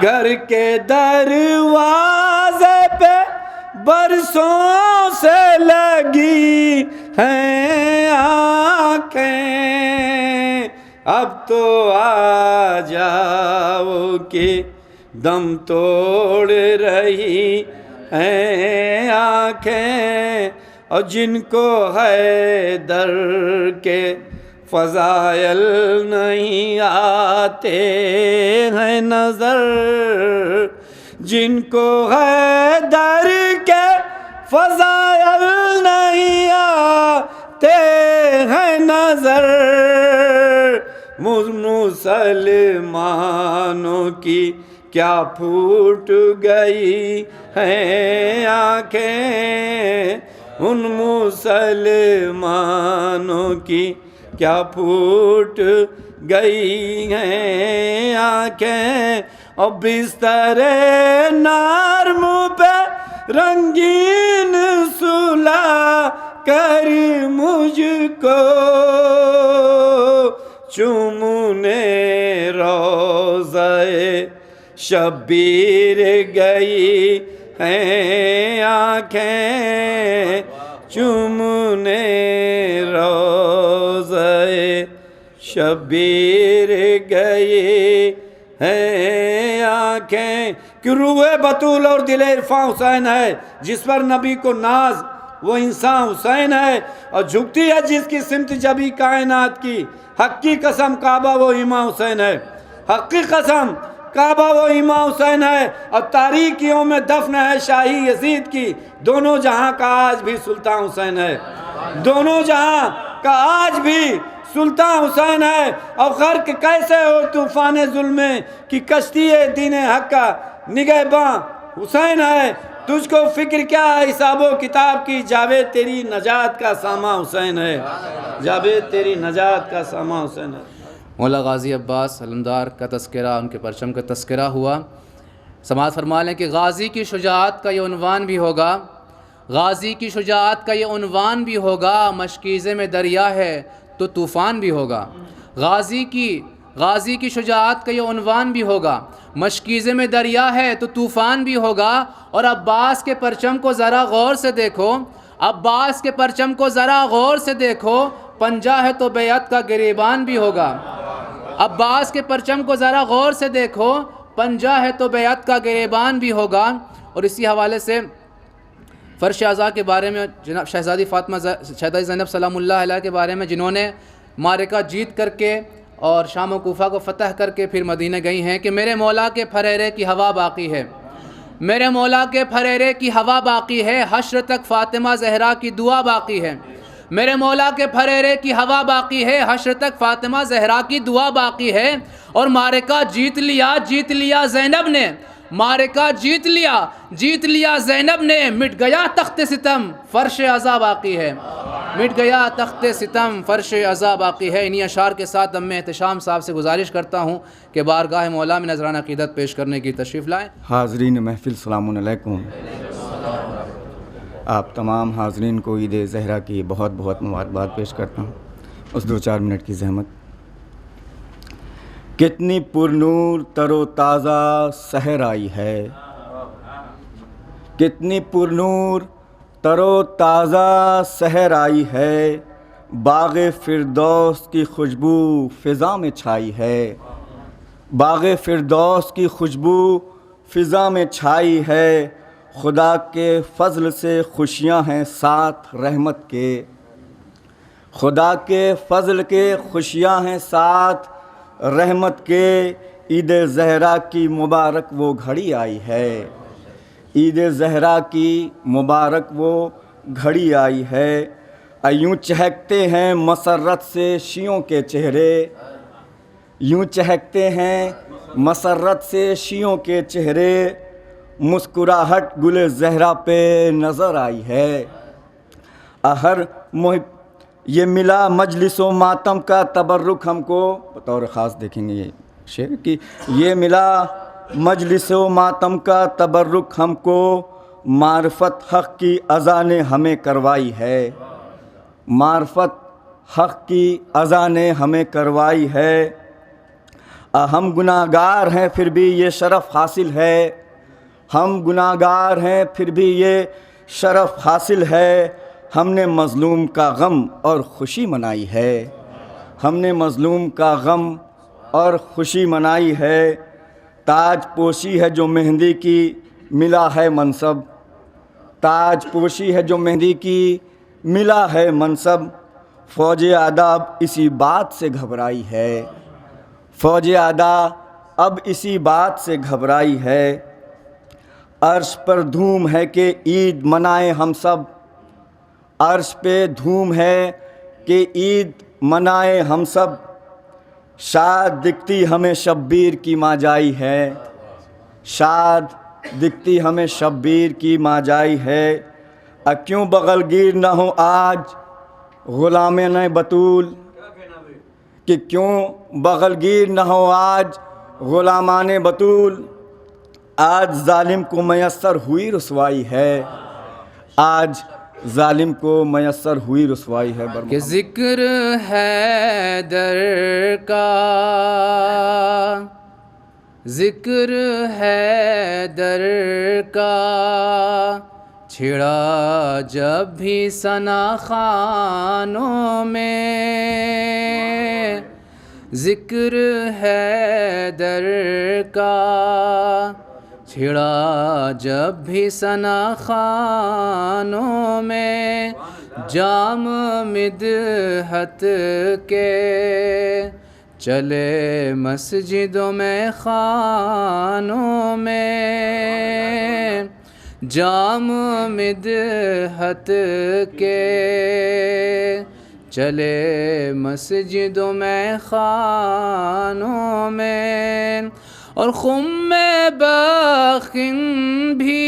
گھر کے دروازے پہ برسوں سے لگی ہیں آنکھیں. اب تو آ جاؤ کہ دم توڑ رہی ہیں آنکھیں. اور جن کو ہے در کے فضائل نہیں آتے ہیں نظر. جن کو ہے در کے فضائل نہیں آتے ہیں نظر. مسلمانوں کی کیا پھوٹ گئی ہیں آنکھیں. ان مسلمانوں کی کیا پھوٹ گئی ہیں آنکھیں. اور بستر نرم پہ رنگین سلا کر مجھ کو چومنے روضہ شبیر گئی ہیں آنکھیں. چومنے روضہ شبیر گئی ہیں آنکھیں. کہ روح بطول اور دل عرفاں حسین ہے. جس پر نبی کو ناز وہ انسان حسین ہے. اور جھکتی ہے جس کی سمت جبی کائنات کی. حق کی قسم کعبہ وہ امام حسین ہے. حق کی قسم کعبہ وہ امام حسین ہے اور تاریکیوں میں دفن ہے شاہی یزید کی. دونوں جہاں کا آج بھی سلطان حسین ہے. دونوں جہاں کا آج بھی سلطان حسین ہے. اور غرق کیسے ہو طوفان ظلم کی کشتی دین حق کا نگہباں حسین ہے. تجھ کو فکر کیا ہے حساب و کتاب کی، جاوید تیری نجات کا سامان حسین ہے. جاوید تیری نجات کا سامان حسین ہے. مولا غازی عباس علمدار کا تذکرہ، ان کے پرچم کا تذکرہ ہوا. سماعت فرما لیں کہ غازی کی شجاعت کا یہ عنوان بھی ہوگا، غازی کی شجاعت کا یہ عنوان بھی ہوگا، مشکیزے میں دریا ہے تو طوفان بھی ہوگا. غازی کی شجاعت کا یہ عنوان بھی ہوگا، مشکیزے میں دریا ہے تو طوفان بھی ہوگا. اور عباس کے پرچم کو ذرا غور سے دیکھو، عباس کے پرچم کو ذرا غور سے دیکھو، پنجہ ہے تو بیعت کا گریبان بھی ہوگا. عباس کے پرچم کو ذرا غور سے دیکھو، پنجہ ہے تو بیعت کا گریبان بھی ہوگا. اور اسی حوالے سے فرش اعضاء کے بارے میں جناب شہزادی شہزادی زینب سلام اللہ علیہ کے بارے میں، جنہوں نے معرکہ جیت کر کے اور شام و کوفہ کو فتح کر کے پھر مدینہ گئی ہیں کہ میرے مولا کے پھریرے کی ہوا باقی ہے، میرے مولا کے پھریرے کی ہوا باقی ہے، حشر تک فاطمہ زہرا کی دعا باقی ہے. میرے مولا کے پھریرے کی ہوا باقی ہے، حشر تک فاطمہ زہرا کی دعا باقی ہے. اور معرکہ جیت لیا زینب نے، معرکہ جیت لیا زینب نے، مٹ گیا تخت ستم فرش عزا باقی ہے، مٹ گیا تخت ستم فرش عزا باقی ہے. انہی اشعار کے ساتھ میں احتشام صاحب سے گزارش کرتا ہوں کہ بارگاہ مولا میں نذرانہ عقیدت پیش کرنے کی تشریف لائیں. حاضرین محفل سلام علیکم. آپ تمام حاضرین کو عید زہرا کی بہت بہت مبارکباد پیش کرتا ہوں. اس 2-4 منٹ کی زحمت. کتنی پرنور تر و تازہ سحر آئی ہے، کتنی پرنور تر و تازہ سحر آئی ہے، باغ فردوس کی خوشبو فضا میں چھائی ہے، باغ فردوس کی خوشبو فضا میں چھائی ہے. خدا کے فضل سے خوشیاں ہیں ساتھ رحمت کے، خدا کے فضل کے خوشیاں ہیں ساتھ رحمت کے. عید زہرا کی مبارک وہ گھڑی آئی ہے، عید زہرا کی مبارک وہ گھڑی آئی ہے. یوں چہکتے ہیں مسرت سے شیعوں کے چہرے، یوں چہکتے ہیں مسرت سے شیعوں کے چہرے، مسکراہٹ گل زہرا پہ نظر آئی ہے. ہر محب یہ ملا مجلس و ماتم کا تبرک ہم کو، بطور خاص دیکھیں گے یہ شعر کی، یہ ملا مجلس و ماتم کا تبرک ہم کو، معرفت حق کی اذان ہمیں کروائی ہے، معرفت حق کی اذان ہمیں کروائی ہے. ہم گناہ گار ہیں پھر بھی یہ شرف حاصل ہے، ہم گناہ گار ہیں پھر بھی یہ شرف حاصل ہے. ہم نے مظلوم کا غم اور خوشی منائی ہے، ہم نے مظلوم کا غم اور خوشی منائی ہے. تاج پوشی ہے جو مہندی کی ملا ہے منصب، تاج پوشی ہے جو مہندی کی ملا ہے منصب. فوج آداب اسی بات سے گھبرائی ہے، فوج آدا اب اسی بات سے گھبرائی ہے. عرش پر دھوم ہے کہ عید منائیں ہم سب، عرش پہ دھوم ہے کہ عید منائیں ہم سب. شاد دکھتی ہمیں شبیر کی ماں جائی ہے، شاد دکھتی ہمیں شبیر کی ماں جائی ہے. کیوں بغل گیر نہ ہو آج غلامین بطول، کہ کیوں بغل گیر نہ ہو آج غلامان بطول. آج ظالم کو میسر ہوئی رسوائی ہے، آج ظالم کو میسر ہوئی رسوائی ہے. کہ ذکر ہے در کا، ذکر ہے در کا، چھڑا جب بھی ثنا خوانوں میں، ذکر ہے در کا، چھڑا جب بھی ثنا خوانوں میں. جام مدحت کے چلے مسجدوں میں خانوں میں جام مدحت کے، چلے مسجدوں میں خانوں میں، اور خم بخن بھی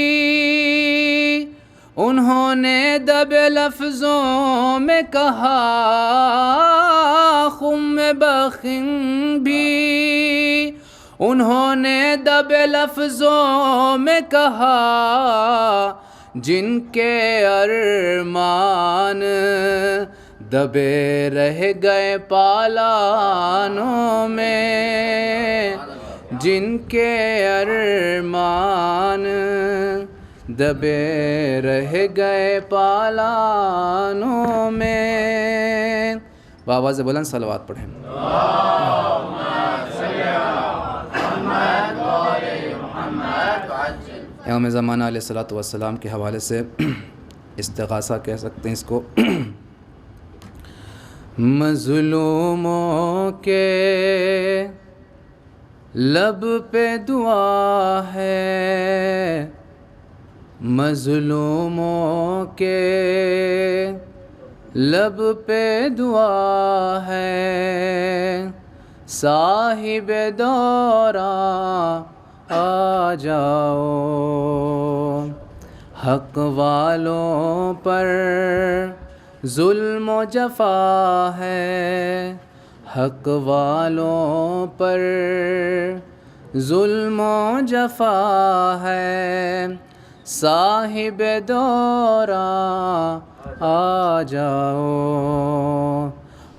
انہوں نے دب لفظوں میں کہا، خم بخن بھی انہوں نے دب لفظوں میں کہا، جن کے ارمان دبے رہ گئے پالانوں میں، جن کے ارمان دبے رہ گئے پالانوں میں۔ بآواز بلند صلوات پڑھیں۔ امام زمانہ علیہ الصلوۃ والسلام کے حوالے سے استغاثہ کہہ سکتے ہیں اس کو۔ مظلوموں کے لب پہ دعا ہے، مظلوموں کے لب پہ دعا ہے، صاحب دوراں آ جاؤ، حق والوں پر ظلم و جفا ہے، حق والوں پر ظلم و جفا ہے، صاحب دوراں آ جاؤ،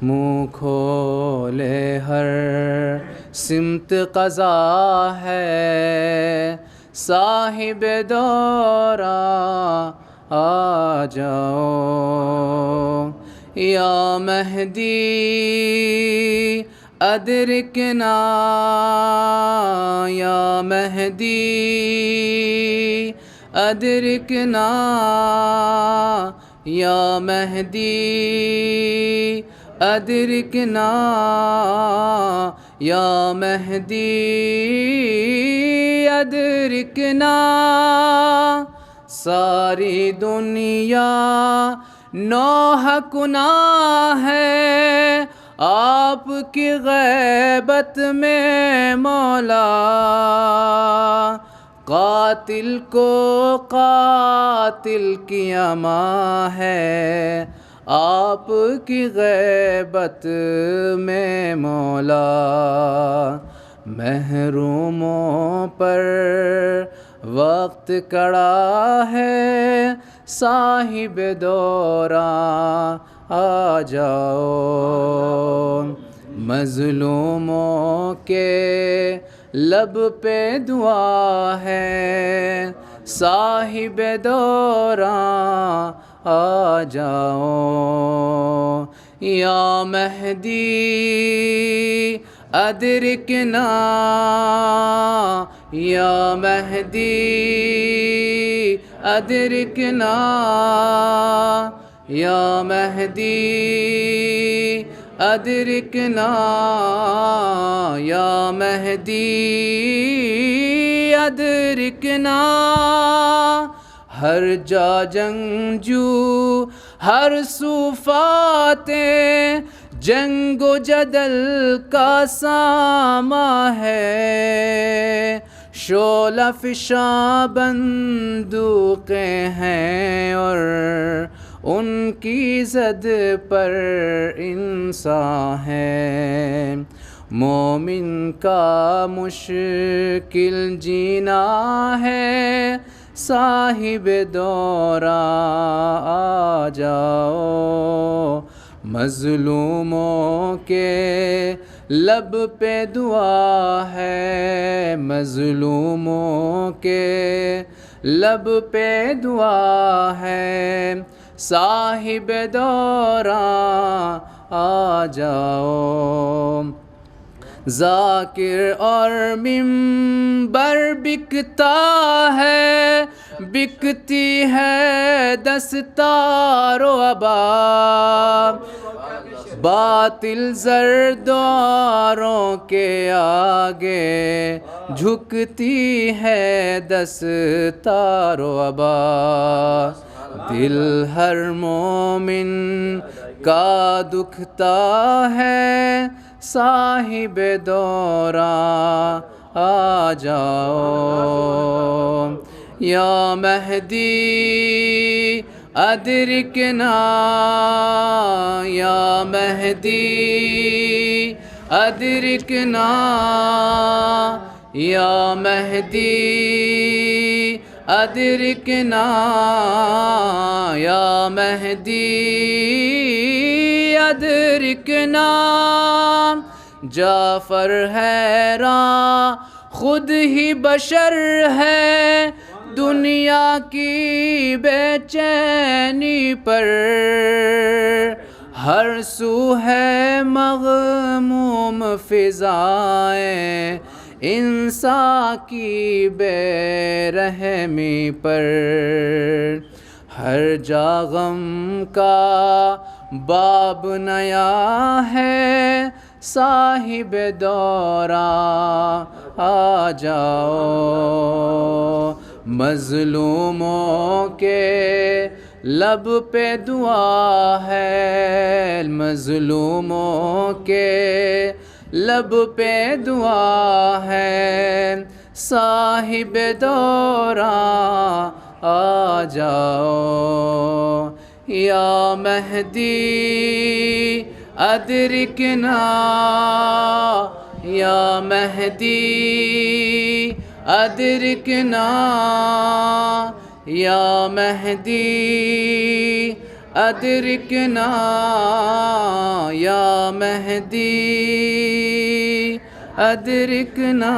منہ کھولے ہر سمت قضا ہے، صاحب دوراں آ جاؤ، یا مہدی ادرکنا، یا مہدی ادرکنا، یا مہدی ادرکنا، یا مہدی ادرکنا، ساری دنیا نوح کنا ہے آپ کی غیبت میں مولا، قاتل کو قاتل کی اما ہے آپ کی غیبت میں مولا، محروموں پر وقت کڑا ہے، صاحب دوراں آ جاؤ، مظلوموں کے لب پہ دعا ہے، صاحب دوراں آ جاؤ، یا مہدی ادرکنا، یا مہدی ادرکنا، یا مہدی ادرکنا، یا مہدی ادرکنا، ہر جا جنگجو ہر سو فاتح، جنگ و جدل کا ساماں ہے، شعلہ فشاں بندوقیں ہیں اور ان کی زد پر انسان ہے، مومن کا مشکل جینا ہے، صاحب دوراں آ جاؤ، مظلوموں کے لب پہ دعا ہے، مظلوموں کے لب پہ دعا ہے، صاحب دوراں آ جاؤ، ذاکر اور منبر بکتا ہے، بکتی ہے دستار و عبا، باطل زرداروں کے آگے جھکتی ہے دستار و عبا، دل ہر مومن کا دکھتا ہے صاحب دوراں آ جاؤ، یا مہدی ادرکنا، یا مہدی ادرکنا، یا مہدی ادرکنا، یا مہدی ادرکنا۔ جعفر حیراں خود ہی بشر ہے دنیا کی بے چینی پر، ہر سو ہے مغموم فضائیں انسان کی بے رحمی پر، ہر جا غم کا باب نیا ہے صاحب دوراں آ جاؤ، مظلوموں کے لب پہ دعا ہے، مظلوموں کے لب پہ دعا ہے، صاحب دوراں آ جاؤ، یا مہدی ادرکنا، یا مہدی ادرکنا، یا مہدی ادرکنا، یا مہدی ادرکنا۔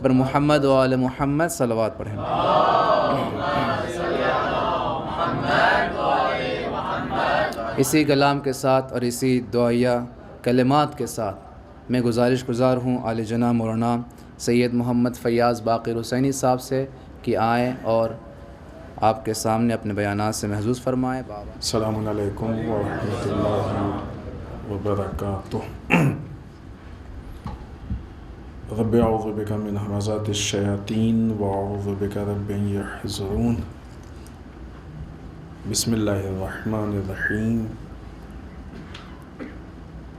پر محمد و آل محمد صلوات پڑھیں۔ اسی کلام کے ساتھ اور اسی دعائیہ کلمات کے ساتھ میں گزارش گزار ہوں عالی جناب مولانا سید محمد فیاض باقر حسینی صاحب سے کہ آئیں اور آپ کے سامنے اپنے بیانات سے محظوظ فرمائیں۔ بابا السلام علیکم ورحمۃ اللہ وبرکاتہ۔ رب اعوذ بک من ہمزات الشیاطین واعوذ بک رب ان یحضرون۔ بسم اللہ الرحمن الرحیم۔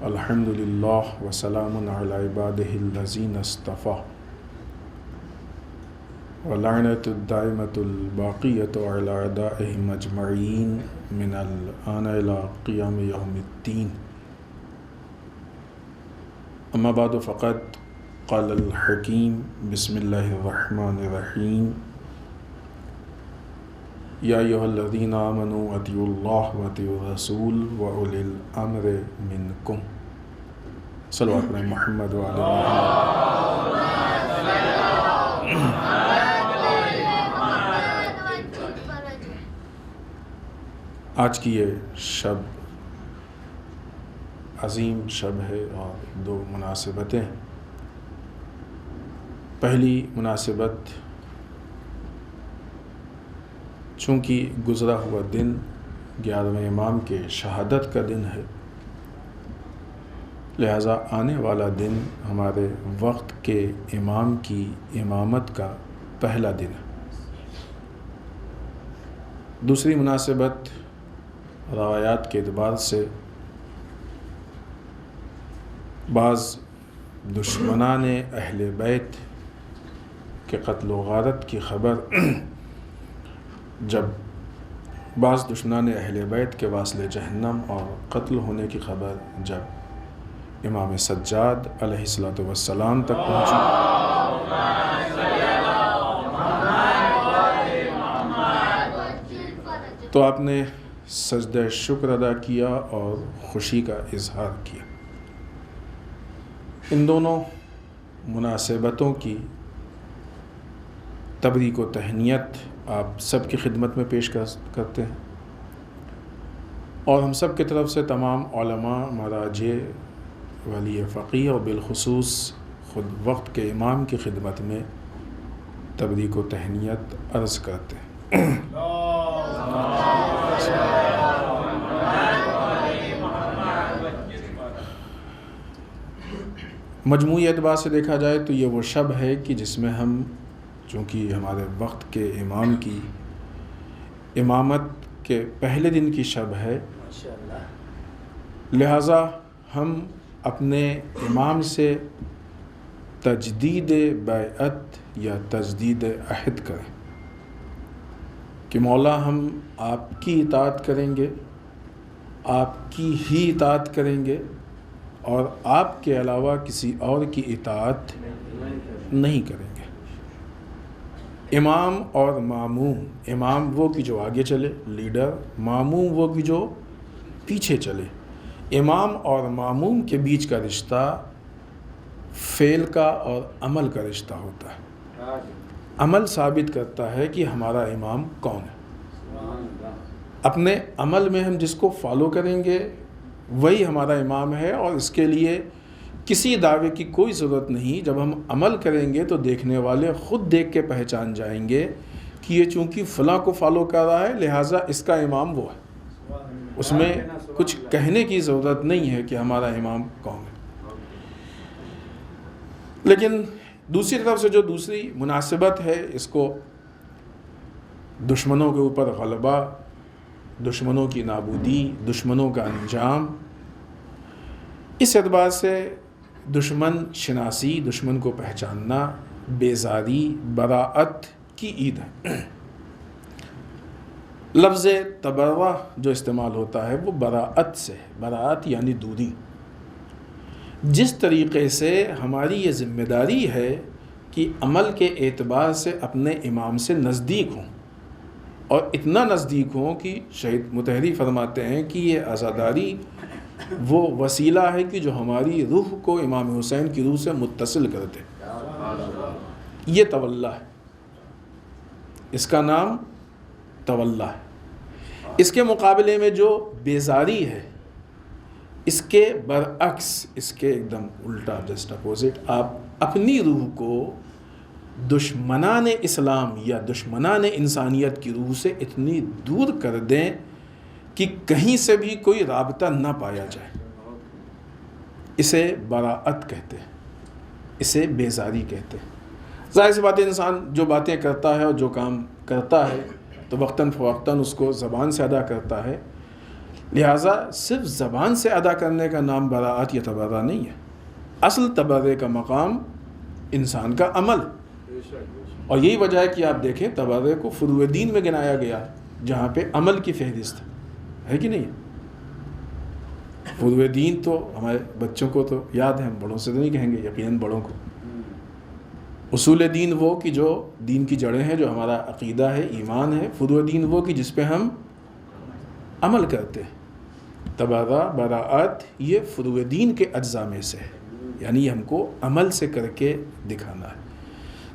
الحمد للہ وسلام علی عبادہ الذین اصطفیٰ، ولعنۃ الدائمۃ الباقیۃ علی اعدائہم اجمعین من الآن الی قیام یوم الدین۔ اما بعد فقد قال الحکیم بسم اللہ الرحمن الرحیم۔ یا ایھا الذین آمنوا اطیعوا اللہ واطیعوا الرسول واولی الامر منکم۔ صلوات علی محمد وعلی محمد۔ آج کی یہ شب عظیم شب ہے اور دو مناسبتیں۔ پہلی مناسبت، چونکہ گزرا ہوا دن 11ویں امام کے شہادت کا دن ہے، لہٰذا آنے والا دن ہمارے وقت کے امام کی امامت کا پہلا دن ہے۔ دوسری مناسبت روایات کے اعتبار سے بعض دشمنان اہل بیت کے قتل و غارت کی خبر، جب بعض دشمنان اہل بیت کے واصل جہنم اور قتل ہونے کی خبر جب امام سجاد علیہ السلام تک پہنچی، تو آپ نے سجدہ شکر ادا کیا اور خوشی کا اظہار کیا۔ ان دونوں مناسبتوں کی تبریک و تہنیت آپ سب کی خدمت میں پیش کرتے ہیں، اور ہم سب کی طرف سے تمام علماء، مراجع، ولی فقیہ اور بالخصوص خود وقت کے امام کی خدمت میں تبریک و تہنیت عرض کرتے ہیں۔ مجموعی اعتبار سے دیکھا جائے تو یہ وہ شب ہے کہ جس میں ہم، چونکہ ہمارے وقت کے امام کی امامت کے پہلے دن کی شب ہے، لہٰذا ہم اپنے امام سے تجدید بیعت یا تجدید عہد کریں کہ مولا ہم آپ کی اطاعت کریں گے، آپ کی ہی اطاعت کریں گے، اور آپ کے علاوہ کسی اور کی اطاعت نہیں کریں گے۔ امام اور ماموم، امام وہ کہ جو آگے چلے، لیڈر، ماموم وہ کہ جو پیچھے چلے۔ امام اور ماموم کے بیچ کا رشتہ فعل کا اور عمل کا رشتہ ہوتا ہے۔ عمل ثابت کرتا ہے کہ ہمارا امام کون ہے۔ اپنے عمل میں ہم جس کو فالو کریں گے وہی ہمارا امام ہے، اور اس کے لیے کسی دعوے کی کوئی ضرورت نہیں۔ جب ہم عمل کریں گے تو دیکھنے والے خود دیکھ کے پہچان جائیں گے کہ یہ چونکہ فلاں کو فالو کر رہا ہے لہٰذا اس کا امام وہ ہے۔ اس میں کچھ کہنے کی ضرورت نہیں ہے کہ ہمارا امام کون ہے۔ لیکن دوسری طرف سے جو دوسری مناسبت ہے، اس کو دشمنوں کے اوپر غلبہ، دشمنوں کی نابودی، دشمنوں کا انجام، اس اعتبار سے دشمن شناسی، دشمن کو پہچاننا، بیزاری، براءت کی عید ہے۔ لفظ تبرہ جو استعمال ہوتا ہے وہ براءت سے، براءت یعنی دوری۔ جس طریقے سے ہماری یہ ذمہ داری ہے کہ عمل کے اعتبار سے اپنے امام سے نزدیک ہوں، اور اتنا نزدیک ہوں کہ شہید مطہری فرماتے ہیں کہ یہ عزاداری وہ وسیلہ ہے کہ جو ہماری روح کو امام حسین کی روح سے متصل کر دے۔ یہ تولا ہے، اس کا نام تولا ہے۔ اس کے مقابلے میں جو بیزاری ہے، اس کے برعکس، اس کے ایک دم الٹا، جسٹ اپوزٹ، آپ اپنی روح کو دشمنان اسلام یا دشمنان انسانیت کی روح سے اتنی دور کر دیں کہ کہیں سے بھی کوئی رابطہ نہ پایا جائے۔ اسے براءت کہتے ہیں، اسے بیزاری کہتے ہیں۔ ظاہر سی بات ہے، انسان جو باتیں کرتا ہے اور جو کام کرتا ہے تو وقتاً فوقتاً اس کو زبان سے ادا کرتا ہے، لہٰذا صرف زبان سے ادا کرنے کا نام براءت یا تبرہ نہیں ہے۔ اصل تبرے کا مقام انسان کا عمل، اور یہی وجہ ہے کہ آپ دیکھیں تبرے کو فروع دین میں گنایا گیا جہاں پہ عمل کی فہرست ہے کہ نہیں؟ فروع دین تو ہمارے بچوں کو تو یاد ہے، ہم بڑوں سے تو نہیں کہیں گے، یقیناً بڑوں کو۔ اصول دین وہ کہ جو دین کی جڑیں ہیں، جو ہمارا عقیدہ ہے، ایمان ہے۔ فروع دین وہ کہ جس پہ ہم عمل کرتے ہیں۔ تبرہ، براءت، یہ فروع دین کے اجزاء میں سے ہے، یعنی یہ ہم کو عمل سے کر کے دکھانا ہے۔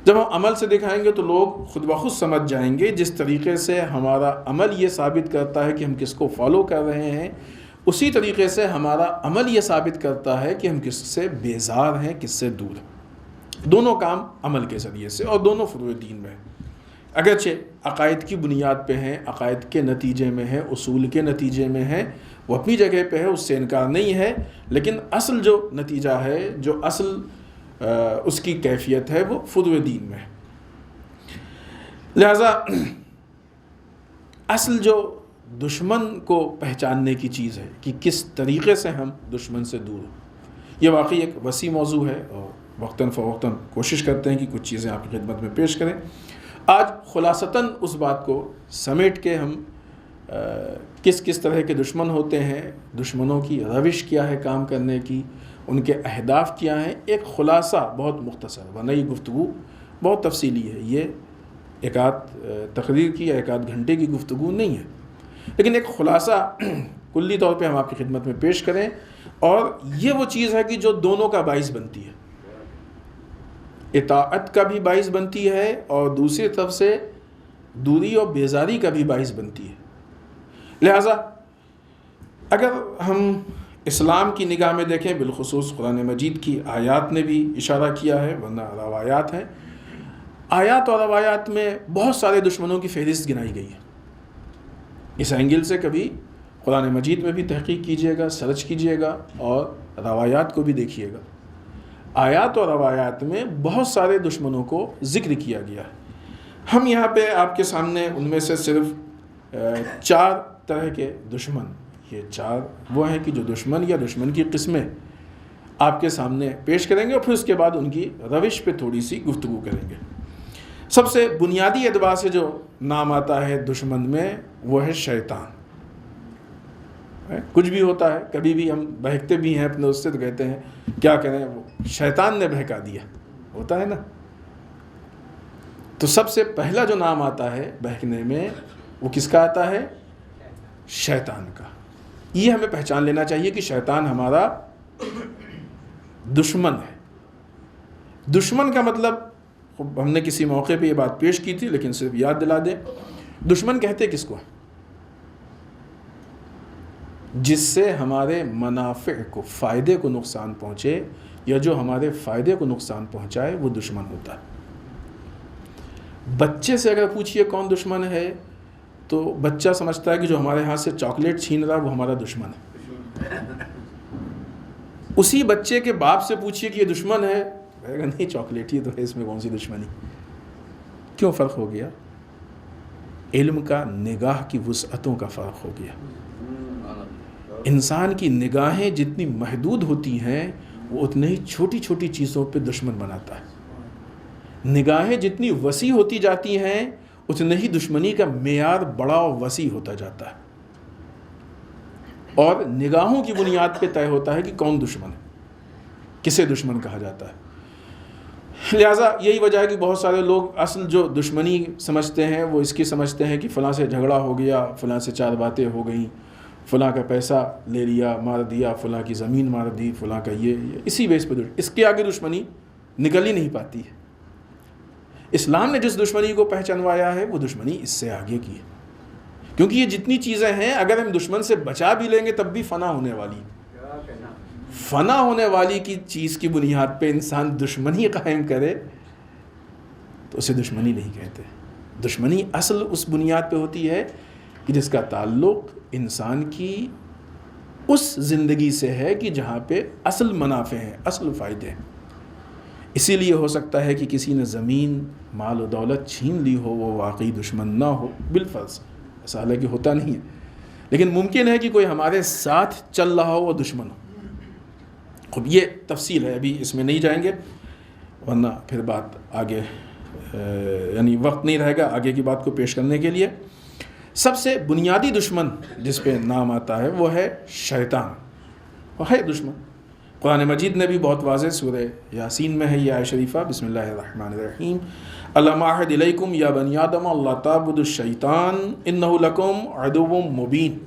جب ہم عمل سے دکھائیں گے تو لوگ خود بخود سمجھ جائیں گے، جس طریقے سے ہمارا عمل یہ ثابت کرتا ہے کہ ہم کس کو فالو کر رہے ہیں، اسی طریقے سے ہمارا عمل یہ ثابت کرتا ہے کہ ہم کس سے بیزار ہیں، کس سے دور ہیں۔ دونوں کام عمل کے ذریعے سے، اور دونوں فروع دین میں ہیں۔ اگرچہ عقائد کی بنیاد پہ ہیں، عقائد کے نتیجے میں ہیں، اصول کے نتیجے میں ہیں، وہ اپنی جگہ پہ ہے، اس سے انکار نہیں ہے، لیکن اصل جو نتیجہ ہے، جو اصل اس کی کیفیت ہے، وہ فروع دین میں ہے۔ لہذا اصل جو دشمن کو پہچاننے کی چیز ہے کہ کس طریقے سے ہم دشمن سے دور ہوں، یہ واقعی ایک وسیع موضوع ہے، اور وقتاً فوقتاً کوشش کرتے ہیں کہ کچھ چیزیں آپ کی خدمت میں پیش کریں۔ آج خلاصتاً اس بات کو سمیٹ کے ہم کس طرح کے دشمن ہوتے ہیں، دشمنوں کی روش کیا ہے کام کرنے کی، ان کے اہداف کیا ہیں، ایک خلاصہ بہت مختصر، ورنہ یہ گفتگو بہت تفصیلی ہے، یہ ایک آدھ تقریر کی یا ایک آدھ گھنٹے کی گفتگو نہیں ہے، لیکن ایک خلاصہ کلی طور پہ ہم آپ کی خدمت میں پیش کریں، اور یہ وہ چیز ہے کہ جو دونوں کا باعث بنتی ہے، اطاعت کا بھی باعث بنتی ہے، اور دوسری طرف سے دوری اور بیزاری کا بھی باعث بنتی ہے۔ لہٰذا اگر ہم اسلام کی نگاہ میں دیکھیں، بالخصوص قرآن مجید کی آیات نے بھی اشارہ کیا ہے، ورنہ روایات ہیں، آیات اور روایات میں بہت سارے دشمنوں کی فہرست گنائی گئی ہے۔ اس اینگل سے کبھی قرآن مجید میں بھی تحقیق کیجئے گا، سرچ کیجئے گا، اور روایات کو بھی دیکھیے گا۔ آیات اور روایات میں بہت سارے دشمنوں کو ذکر کیا گیا ہے. ہم یہاں پہ آپ کے سامنے ان میں سے صرف 4 طرح کے دشمن، یہ 4 وہ ہیں کہ جو دشمن یا دشمن کی قسمیں آپ کے سامنے پیش کریں گے، اور پھر اس کے بعد ان کی روش پہ تھوڑی سی گفتگو کریں گے. سب سے بنیادی اعتبار سے جو نام آتا ہے دشمن میں وہ ہے شیطان. کچھ بھی ہوتا ہے، کبھی بھی ہم بہکتے بھی ہیں اپنے اس سے تو کہتے ہیں کیا کریں، وہ شیطان نے بہکا دیا، ہوتا ہے نا. تو سب سے پہلا جو نام آتا ہے بہکنے میں وہ کس کا آتا ہے؟ شیطان کا. یہ ہمیں پہچان لینا چاہیے کہ شیطان ہمارا دشمن ہے. دشمن کا مطلب ہم نے کسی موقع پہ یہ بات پیش کی تھی لیکن صرف یاد دلا دیں. دشمن کہتے کس کو؟ جس سے ہمارے منافع کو، فائدے کو نقصان پہنچے، یا جو ہمارے فائدے کو نقصان پہنچائے، وہ دشمن ہوتا ہے. بچے سے اگر پوچھئے کون دشمن ہے تو بچہ سمجھتا ہے کہ جو ہمارے ہاتھ سے چاکلیٹ چھین رہا ہے وہ ہمارا دشمن ہے. اسی بچے کے باپ سے پوچھئے کہ یہ دشمن ہے، کہے گا نہیں چاکلیٹ ہی تو ہے، اس میں کون سی دشمنی. کیوں فرق ہو گیا؟ علم کا، نگاہ کی وسعتوں کا فرق ہو گیا. انسان کی نگاہیں جتنی محدود ہوتی ہیں وہ اتنے ہی چھوٹی چھوٹی چیزوں پہ دشمن بناتا ہے. نگاہیں جتنی وسیع ہوتی جاتی ہیں اتنے ہی دشمنی کا معیار بڑا اور وسیع ہوتا جاتا ہے. اور نگاہوں کی بنیاد پہ طے ہوتا ہے کہ کون دشمن ہے، کسے دشمن کہا جاتا ہے. لہٰذا یہی وجہ ہے کہ بہت سارے لوگ اصل جو دشمنی سمجھتے ہیں وہ اس کی سمجھتے ہیں کہ فلاں سے جھگڑا ہو گیا، فلاں سے 4 باتیں ہو گئیں، فلاں کا پیسہ لے لیا، مار دیا، فلاں کی زمین مار دی، فلاں کا یہ اسی بیس پہ اس کے آگے دشمنی نکل ہی نہیں پاتی ہے. اسلام نے جس دشمنی کو پہچانوایا ہے وہ دشمنی اس سے آگے کی ہے. کیونکہ یہ جتنی چیزیں ہیں اگر ہم دشمن سے بچا بھی لیں گے تب بھی فنا ہونے والی. فنا ہونے والی کی چیز کی بنیاد پہ انسان دشمنی قائم کرے تو اسے دشمنی نہیں کہتے. دشمنی اصل اس بنیاد پہ ہوتی ہے کہ جس کا تعلق انسان کی اس زندگی سے ہے کہ جہاں پہ اصل منافع ہیں، اصل فائدے ہیں. اسی لیے ہو سکتا ہے کہ کسی نے زمین، مال و دولت چھین لی ہو، وہ واقعی دشمن نہ ہو بالفرض، ایسا حالانکہ ہوتا نہیں ہے، لیکن ممکن ہے کہ کوئی ہمارے ساتھ چل رہا ہو وہ دشمن ہو. خب یہ تفصیل ہے، ابھی اس میں نہیں جائیں گے ورنہ پھر بات آگے یعنی وقت نہیں رہے گا آگے کی بات کو پیش کرنے کے لیے. سب سے بنیادی دشمن جس پہ نام آتا ہے وہ ہے شیطان، وہ ہے دشمن. قرآن مجید نے بھی بہت واضح سورہ یاسین میں ہے یہ آیت شریفہ، بسم اللہ الرحمن الرحیم، الم اعہد الیکم یا بنی آدم اللہ تعبدوا الشیطان انہ لکم عدو مبین.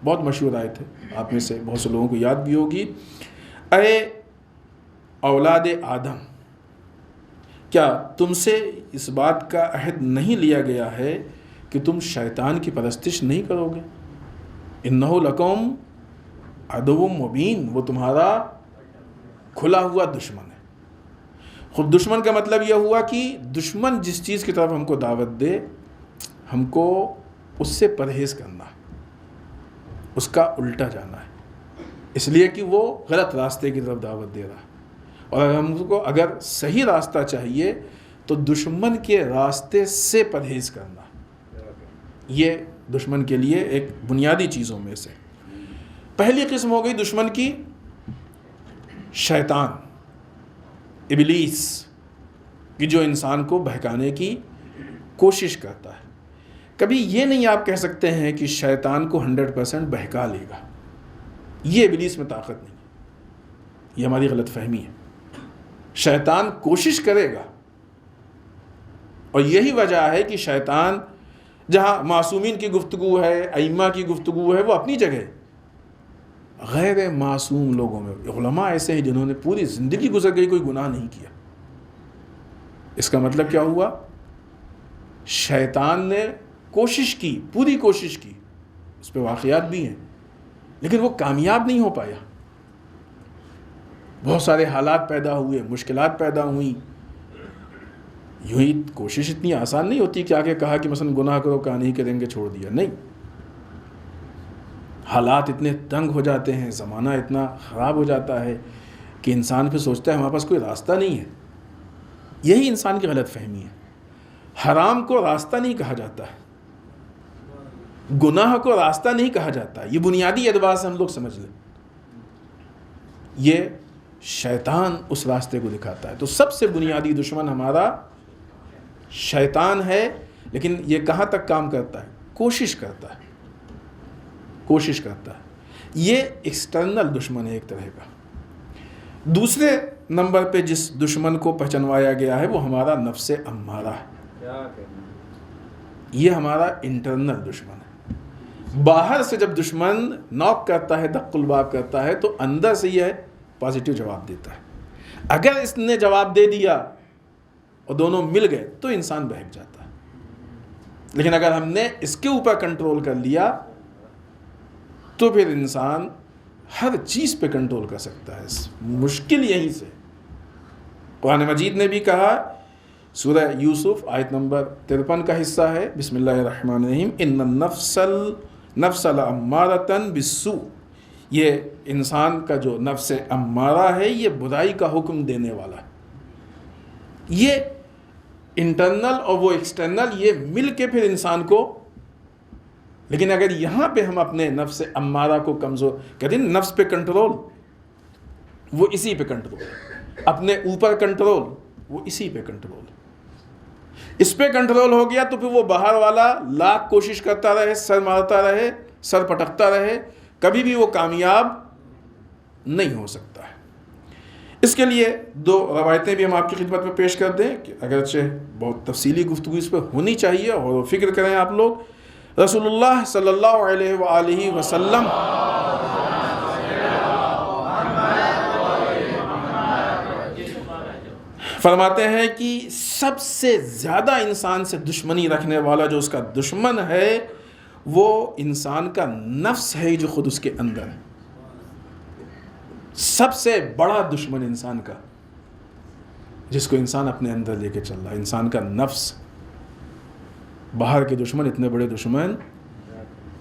بہت مشہور آیت ہے، آپ میں سے بہت سے لوگوں کو یاد بھی ہوگی. اے اولاد آدم، کیا تم سے اس بات کا عہد نہیں لیا گیا ہے کہ تم شیطان کی پرستش نہیں کرو گے؟ انہ لکم عدو مبین، وہ تمہارا کھلا ہوا دشمن ہے. خود دشمن کا مطلب یہ ہوا کہ دشمن جس چیز کی طرف ہم کو دعوت دے ہم کو اس سے پرہیز کرنا ہے، اس کا الٹا جانا ہے، اس لیے کہ وہ غلط راستے کی طرف دعوت دے رہا ہے. اور ہم کو اگر صحیح راستہ چاہیے تو دشمن کے راستے سے پرہیز کرنا. یہ دشمن کے لیے ایک بنیادی چیزوں میں سے پہلی قسم ہو گئی دشمن کی، شیطان، ابلیس، کہ جو انسان کو بہکانے کی کوشش کرتا ہے. کبھی یہ نہیں آپ کہہ سکتے ہیں کہ شیطان کو 100% بہکا لے گا، یہ ابلیس میں طاقت نہیں، یہ ہماری غلط فہمی ہے. شیطان کوشش کرے گا، اور یہی وجہ ہے کہ شیطان جہاں معصومین کی گفتگو ہے، ائمہ کی گفتگو ہے، وہ اپنی جگہ، غیر معصوم لوگوں میں علماء ایسے ہیں جنہوں نے پوری زندگی گزر گئی کوئی گناہ نہیں کیا. اس کا مطلب کیا ہوا؟ شیطان نے کوشش کی، پوری کوشش کی، اس پہ واقعات بھی ہیں لیکن وہ کامیاب نہیں ہو پایا. بہت سارے حالات پیدا ہوئے، مشکلات پیدا ہوئیں. یوں ہی کوشش اتنی آسان نہیں ہوتی کہ آگے کہا کہ مثلا گناہ کرو، کہا نہیں کریں گے، چھوڑ دیا، نہیں. حالات اتنے تنگ ہو جاتے ہیں، زمانہ اتنا خراب ہو جاتا ہے کہ انسان پھر سوچتا ہے ہمارے پاس کوئی راستہ نہیں ہے. یہی انسان کی غلط فہمی ہے. حرام کو راستہ نہیں کہا جاتا ہے, گناہ کو راستہ نہیں کہا جاتا. یہ بنیادی اعتبار سے ہم لوگ سمجھ لیں, یہ شیطان اس راستے کو دکھاتا ہے. تو سب سے بنیادی دشمن ہمارا شیطان ہے. لیکن یہ کہاں تک کام کرتا ہے؟ کوشش کرتا ہے, کوشش کرتا ہے. یہ ایکسٹرنل دشمن ہے ایک طرح کا. دوسرے نمبر پہ جس دشمن کو پہچانوایا گیا ہے وہ ہمارا نفس امارہ ہے. یہ ہمارا انٹرنل دشمن ہے. باہر سے جب دشمن نوک کرتا ہے, دق الباب کرتا ہے, تو اندر سے یہ پازیٹیو جواب دیتا ہے. اگر اس نے جواب دے دیا اور دونوں مل گئے تو انسان بہک جاتا ہے. لیکن اگر ہم نے اس کے اوپر کنٹرول کر لیا تو پھر انسان ہر چیز پہ کنٹرول کر سکتا ہے. مشکل یہیں سے. قرآن مجید نے بھی کہا, سورہ یوسف آیت نمبر 53 کا حصہ ہے, بسم اللہ الرحمن الرحیم, ان النفس لامارۃ بالسوء. یہ انسان کا جو نفس امارہ ہے یہ برائی کا حکم دینے والا ہے. یہ انٹرنل اور وہ ایکسٹرنل یہ مل کے پھر انسان کو. لیکن اگر یہاں پہ ہم اپنے نفس امارہ کو کمزور کر دیں, نفس پہ کنٹرول وہ اسی پہ کنٹرول, اپنے اوپر کنٹرول وہ اسی پہ کنٹرول, اس پہ کنٹرول ہو گیا تو پھر وہ باہر والا لاکھ کوشش کرتا رہے, سر مارتا رہے, سر پٹکتا رہے, کبھی بھی وہ کامیاب نہیں ہو سکتا ہے. اس کے لیے 2 روایتیں بھی ہم آپ کی خدمت میں پیش کر دیں کہ اگرچہ بہت تفصیلی گفتگو اس پہ ہونی چاہیے اور فکر کریں آپ لوگ. رسول اللہ صلی اللہ علیہ وآلہ وسلم فرماتے ہیں کہ سب سے زیادہ انسان سے دشمنی رکھنے والا جو اس کا دشمن ہے وہ انسان کا نفس ہے جو خود اس کے اندر ہے. سب سے بڑا دشمن انسان کا جس کو انسان اپنے اندر لے کے چل رہا ہے, انسان کا نفس. باہر کے دشمن اتنے بڑے دشمن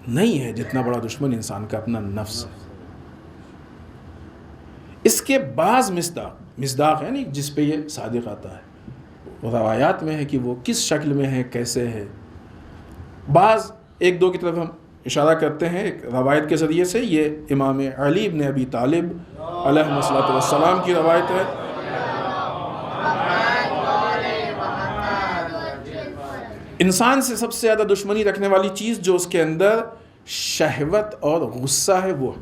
نہیں ہے جتنا بڑا دشمن انسان کا اپنا نفس ہے. اس کے بعض مصداق ہے نہیں جس پہ یہ صادق آتا ہے, روایات میں ہے کہ وہ کس شکل میں ہے, کیسے ہے. بعض 1-2 کی طرف ہم اشارہ کرتے ہیں. ایک روایت کے ذریعے سے, یہ امام علی بن ابی طالب علیہ الصلوۃ والسلام کی روایت ہے. انسان سے سب سے زیادہ دشمنی رکھنے والی چیز جو اس کے اندر شہوت اور غصہ ہے وہ.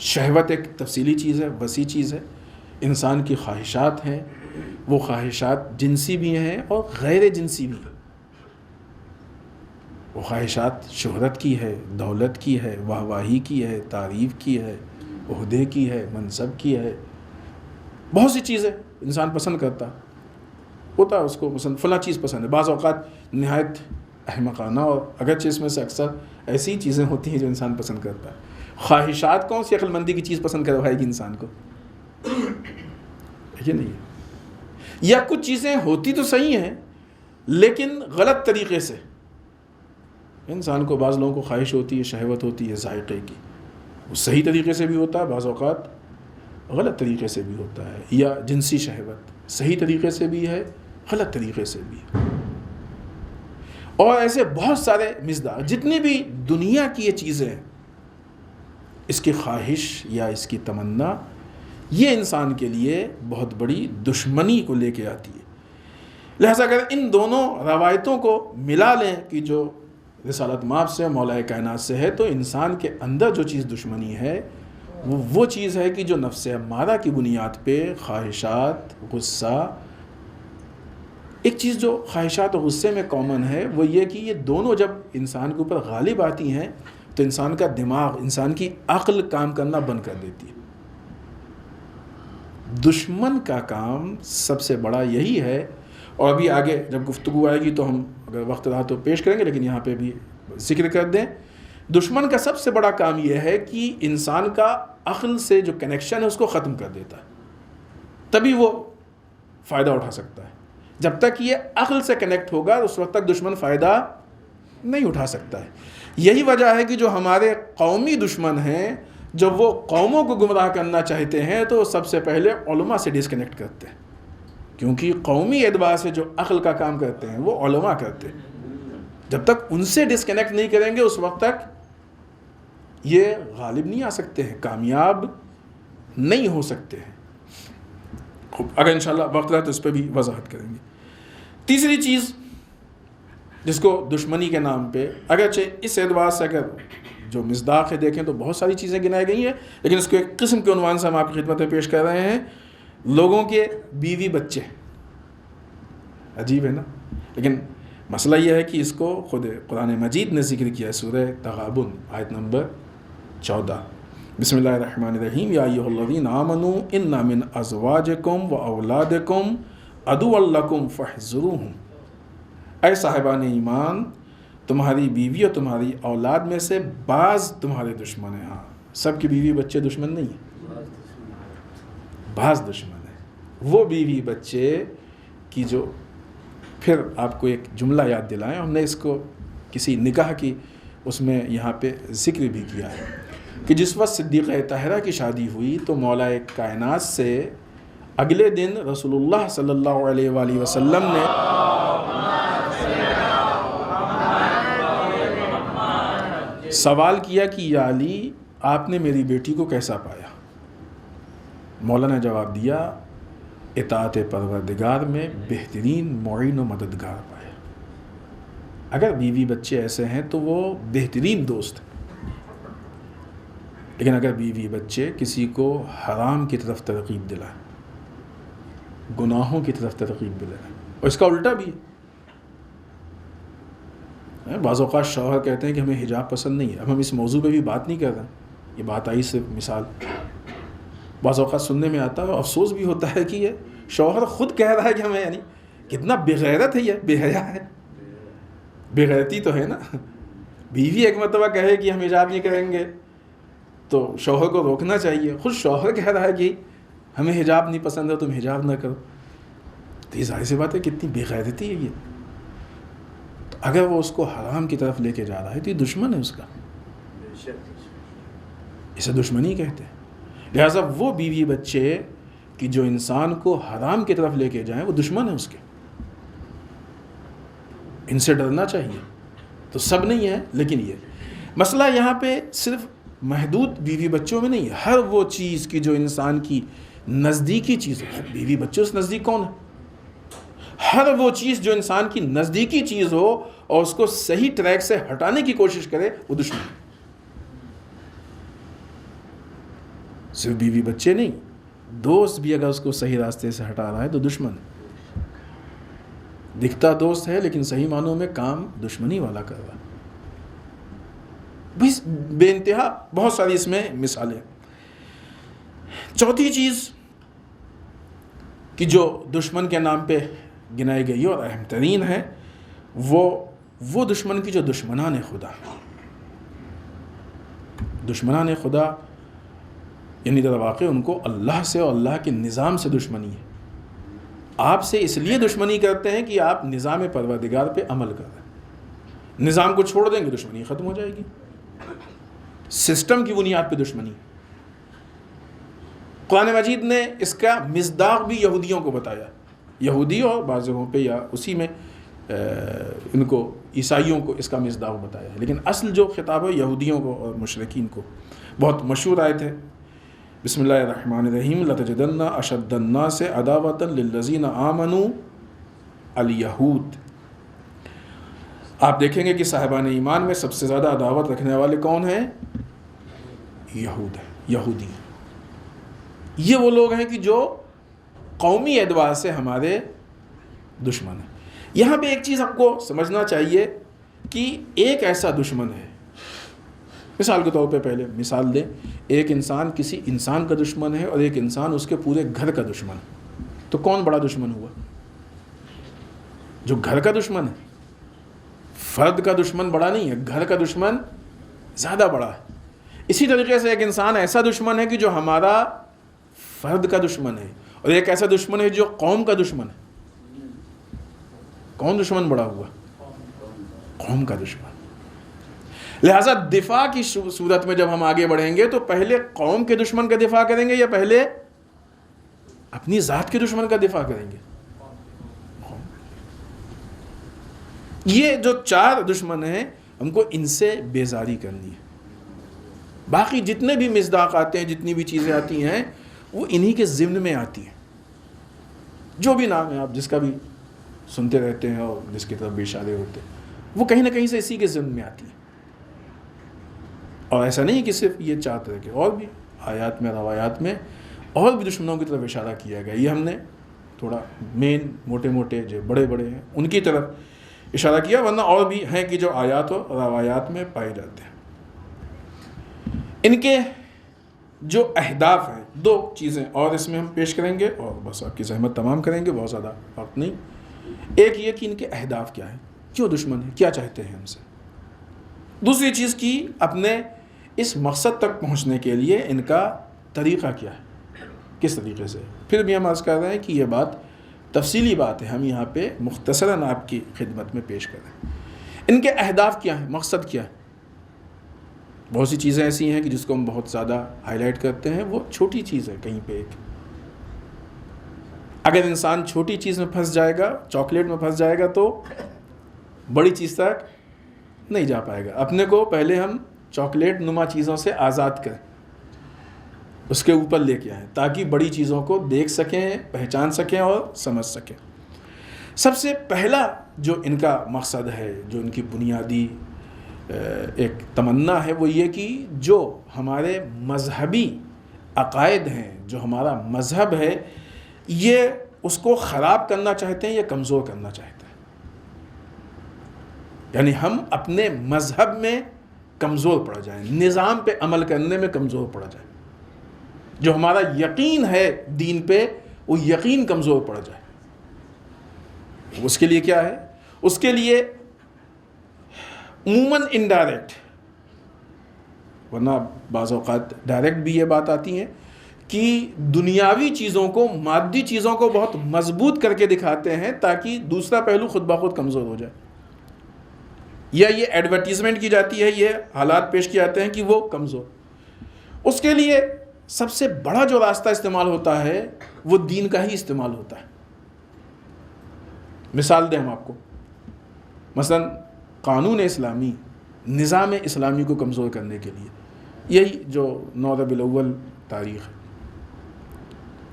شہوت ایک تفصیلی چیز ہے, وسیع چیز ہے. انسان کی خواہشات ہیں, وہ خواہشات جنسی بھی ہیں اور غیر جنسی بھی ہیں. وہ خواہشات شہرت کی ہے, دولت کی ہے, واہواہی کی ہے, تعریف کی ہے, عہدے کی ہے, منصب کی ہے. بہت سی چیزیں انسان پسند کرتا ہوتا ہے, اس کو پسند فلاں چیز پسند ہے. بعض اوقات نہایت احمقانہ اور اگرچہ اس میں سے اکثر ایسی چیزیں ہوتی ہیں جو انسان پسند کرتا ہے. خواہشات کون سی عقل مندی کی چیز پسند کروائے گی انسان کو؟ یہ نہیں ہے. یا کچھ چیزیں ہوتی تو صحیح ہیں لیکن غلط طریقے سے. انسان کو, بعض لوگوں کو خواہش ہوتی ہے, شہوت ہوتی ہے ذائقے کی, وہ صحیح طریقے سے بھی ہوتا ہے, بعض اوقات غلط طریقے سے بھی ہوتا ہے. یا جنسی شہوت صحیح طریقے سے بھی ہے, غلط طریقے سے بھی ہے. اور ایسے بہت سارے مصداق, جتنی بھی دنیا کی یہ چیزیں ہیں, اس کی خواہش یا اس کی تمنا, یہ انسان کے لیے بہت بڑی دشمنی کو لے کے آتی ہے. لہذا اگر ان دونوں روایتوں کو ملا لیں کہ جو رسالت مآب سے, مولا کائنات سے ہے, تو انسان کے اندر جو چیز دشمنی ہے وہ چیز ہے کہ جو نفس امارہ کی بنیاد پہ خواہشات, غصہ. ایک چیز جو خواہشات اور غصے میں کامن ہے وہ یہ کہ یہ دونوں جب انسان کے اوپر غالب آتی ہیں تو انسان کا دماغ, انسان کی عقل کام کرنا بند کر دیتی ہے. دشمن کا کام سب سے بڑا یہی ہے. اور ابھی آگے جب گفتگو آئے گی تو ہم اگر وقت رہا تو پیش کریں گے, لیکن یہاں پہ بھی ذکر کر دیں. دشمن کا سب سے بڑا کام یہ ہے کہ انسان کا عقل سے جو کنیکشن ہے اس کو ختم کر دیتا ہے, تبھی وہ فائدہ اٹھا سکتا ہے. جب تک یہ عقل سے کنیکٹ ہوگا اس وقت تک دشمن فائدہ نہیں اٹھا سکتا ہے. یہی وجہ ہے کہ جو ہمارے قومی دشمن ہیں جب وہ قوموں کو گمراہ کرنا چاہتے ہیں تو سب سے پہلے علماء سے ڈسکنیکٹ کرتے ہیں، کیونکہ قومی اعتبار سے جو عقل کا کام کرتے ہیں وہ علماء کرتے ہیں. جب تک ان سے ڈسکنیکٹ نہیں کریں گے اس وقت تک یہ غالب نہیں آ سکتے ہیں، کامیاب نہیں ہو سکتے ہیں. اگر انشاءاللہ وقت رہا تو اس پہ بھی وضاحت کریں گے. تیسری چیز جس کو دشمنی کے نام پہ، اگرچہ اس اعتبار سے اگر جو مصداق ہے دیکھیں تو بہت ساری چیزیں گنائی گئی ہیں، لیکن اس کو ایک قسم کے عنوان سے ہم آپ کی خدمت میں پیش کر رہے ہیں، لوگوں کے بیوی بچے. عجیب ہے نا؟ لیکن مسئلہ یہ ہے کہ اس کو خود قرآن مجید نے ذکر کیا ہے. سورہ تغابن آیت نمبر 14. بسم اللہ الرحمن الرحیم. یا ایھا الذین آمنوا ان من ازواجکم و اولادکم عدوا لکم فاحذروہم. اے صاحبان ایمان، تمہاری بیوی اور تمہاری اولاد میں سے بعض تمہارے دشمن ہیں. ہاں، سب کی بیوی بچے دشمن نہیں ہیں، بعض دشمن ہیں. وہ بیوی بچے کی جو، پھر آپ کو ایک جملہ یاد دلائیں، ہم نے اس کو کسی نکاح کی اس میں یہاں پہ ذکر بھی کیا ہے کہ جس وقت صدیقہ طاہرہ کی شادی ہوئی تو مولا کائنات سے اگلے دن رسول اللہ صلی اللہ علیہ وآلہ وسلم نے سوال کیا کہ یا علی، آپ نے میری بیٹی کو کیسا پایا؟ مولا نے جواب دیا، اطاعت پروردگار میں بہترین معین و مددگار پایا. اگر بیوی بچے ایسے ہیں تو وہ بہترین دوست ہیں، لیکن اگر بیوی بچے کسی کو حرام کی طرف ترغیب دلائیں، گناہوں کی طرف ترغیب دلائیں، اور اس کا الٹا بھی ہے. بعض اوقات شوہر کہتے ہیں کہ ہمیں حجاب پسند نہیں ہے. اب ہم اس موضوع پہ بھی بات نہیں کر رہے ہیں، یہ بات آئی صرف مثال. بعض اوقات سننے میں آتا ہے، افسوس بھی ہوتا ہے کہ یہ شوہر خود کہہ رہا ہے کہ ہمیں، یعنی کتنا بے غیرت ہے، یہ بے حیا ہے، بے غیرتی تو ہے نا. بیوی ایک مرتبہ کہے کہ ہم حجاب نہیں کریں گے تو شوہر کو روکنا چاہیے. خود شوہر کہہ رہا ہے کہ ہمیں حجاب نہیں پسند ہے، تم حجاب نہ کرو. تو یہ ظاہر سی بات ہے کتنی بے غیرتی ہے یہ. تو اگر وہ اس کو حرام کی طرف لے کے جا رہا ہے تو یہ دشمن ہے اس کا، اسے دشمنی کہتے ہیں. لہٰذا وہ بیوی بچے کہ جو انسان کو حرام کی طرف لے کے جائیں وہ دشمن ہے اس کے، ان سے ڈرنا چاہیے. تو سب نہیں ہے، لیکن یہ مسئلہ یہاں پہ صرف محدود بیوی بچوں میں نہیں ہے. ہر وہ چیز کی جو انسان کی نزدیکی چیز ہے، بیوی بچوں سے نزدیک کون ہے؟ ہر وہ چیز جو انسان کی نزدیکی چیز ہو اور اس کو صحیح ٹریک سے ہٹانے کی کوشش کرے وہ دشمن ہے. صرف بیوی بچے نہیں، دوست بھی اگر اس کو صحیح راستے سے ہٹا رہا ہے تو دشمن ہے. دکھتا دوست ہے لیکن صحیح معنوں میں کام دشمنی والا کر رہا ہے. بے انتہا بہت ساری اس میں مثالیں. چوتھی چیز کہ جو دشمن کے نام پہ گنائی گئی اور اہم ترین ہے، وہ دشمن کی جو دشمنان خدا، دشمنان خدا یعنی در واقع ان کو اللہ سے اور اللہ کے نظام سے دشمنی ہے. آپ سے اس لیے دشمنی کرتے ہیں کہ آپ نظام پروردگار پہ عمل کر رہے ہیں. نظام کو چھوڑ دیں گے دشمنی ختم ہو جائے گی. سسٹم کی بنیاد پہ دشمنی. قرآن مجید نے اس کا مصداق بھی یہودیوں کو بتایا. یہودی اور بعض جگہوں پہ یا اسی میں ان کو عیسائیوں کو اس کا مصداق بتایا ہے، لیکن اصل جو خطاب ہے یہودیوں کو اور مشرکین کو. بہت مشہور آیت ہے، بسم اللہ الرحمن الرحیم. لَتَجِدَنَّ أَشَدَّ النَّاسِ عَدَاوَةً لِلَّذِينَ آمَنُوا الْيَهُودِ. آپ دیکھیں گے کہ صاحبان ایمان میں سب سے زیادہ عداوت رکھنے والے کون ہیں؟ یہود ہیں، یہودی. یہ وہ لوگ ہیں کہ جو قومی اعتبار سے ہمارے دشمن ہیں. یہاں پہ ایک چیز آپ کو سمجھنا چاہیے کہ ایک ایسا دشمن ہے، مثال کے طور پہ پہلے مثال دیں، ایک انسان کسی انسان کا دشمن ہے اور ایک انسان اس کے پورے گھر کا دشمن ہے، تو کون بڑا دشمن ہوا؟ جو گھر کا دشمن ہے. فرد کا دشمن بڑا نہیں ہے، گھر کا دشمن زیادہ بڑا ہے. اسی طریقے سے ایک انسان ایسا دشمن ہے کہ جو ہمارا فرد کا دشمن ہے، اور ایک ایسا دشمن ہے جو قوم کا دشمن ہے. کون دشمن بڑا ہوا؟ قوم کا دشمن. لہٰذا دفاع کی صورت میں جب ہم آگے بڑھیں گے تو پہلے قوم کے دشمن کا دفاع کریں گے یا پہلے اپنی ذات کے دشمن کا دفاع کریں گے؟ یہ جو 4 دشمن ہیں ہم کو ان سے بیزاری کرنی ہے. باقی جتنے بھی مصداق آتے ہیں، جتنی بھی چیزیں آتی ہیں، وہ انہی کے ضمن میں آتی ہیں. جو بھی نام ہے آپ جس کا بھی سنتے رہتے ہیں اور جس کی طرف بھی اشارے ہوتے ہیں، وہ کہیں نہ کہیں سے اسی کے ضمن میں آتی ہیں. اور ایسا نہیں کہ صرف یہ 4 طرح کے، اور بھی آیات میں، روایات میں اور بھی دشمنوں کی طرف اشارہ کیا گیا. یہ ہم نے تھوڑا مین موٹے موٹے جو بڑے بڑے ہیں ان کی طرف اشارہ کیا، ورنہ اور بھی ہیں کہ جو آیات و روایات میں پائے جاتے ہیں. ان کے جو اہداف ہیں 2 چیزیں اور اس میں ہم پیش کریں گے اور بس آپ کی زحمت تمام کریں گے، بہت زیادہ وقت نہیں. ایک یہ کہ ان کے اہداف کیا ہیں، کیوں دشمن ہیں، کیا چاہتے ہیں ہم سے. دوسری چیز کی اپنے اس مقصد تک پہنچنے کے لیے ان کا طریقہ کیا ہے، کس طریقے سے. پھر بھی ہم عرض کر رہے ہیں کہ یہ بات تفصیلی بات ہے، ہم یہاں پہ مختصراً آپ کی خدمت میں پیش کر رہے ہیں. ان کے اہداف کیا ہیں، مقصد کیا ہے. بہت سی چیزیں ایسی ہیں کہ جس کو ہم بہت زیادہ ہائی لائٹ کرتے ہیں، وہ چھوٹی چیز ہے کہیں پہ ایک. اگر انسان چھوٹی چیز میں پھنس جائے گا، چاکلیٹ میں پھنس جائے گا، تو بڑی چیز تک نہیں جا پائے گا. اپنے کو پہلے ہم چاکلیٹ نما چیزوں سے آزاد کریں، اس کے اوپر لے کے آئیں تاکہ بڑی چیزوں کو دیکھ سکیں، پہچان سکیں اور سمجھ سکیں. سب سے پہلا جو ان کا مقصد ہے، جو ان کی بنیادی ایک تمنا ہے، وہ یہ کہ جو ہمارے مذہبی عقائد ہیں، جو ہمارا مذہب ہے، یہ اس کو خراب کرنا چاہتے ہیں یا کمزور کرنا چاہتے ہیں. یعنی ہم اپنے مذہب میں کمزور پڑ جائیں، نظام پہ عمل کرنے میں کمزور پڑ جائیں. جو ہمارا یقین ہے دین پہ، وہ یقین کمزور پڑ جائے. اس کے لیے کیا ہے؟ اس کے لیے عموماً انڈائریکٹ، ورنہ بعض اوقات ڈائریکٹ بھی یہ بات آتی ہے کہ دنیاوی چیزوں کو، مادی چیزوں کو بہت مضبوط کر کے دکھاتے ہیں تاکہ دوسرا پہلو خود بخود کمزور ہو جائے. یا یہ ایڈورٹیزمنٹ کی جاتی ہے، یہ حالات پیش کیے جاتے ہیں کہ وہ کمزور. اس کے لیے سب سے بڑا جو راستہ استعمال ہوتا ہے وہ دین کا ہی استعمال ہوتا ہے. مثال دیں ہم آپ کو، مثلا قانون اسلامی، نظام اسلامی کو کمزور کرنے کے لیے یہی جو 9 ربیع الاول تاریخ ہے.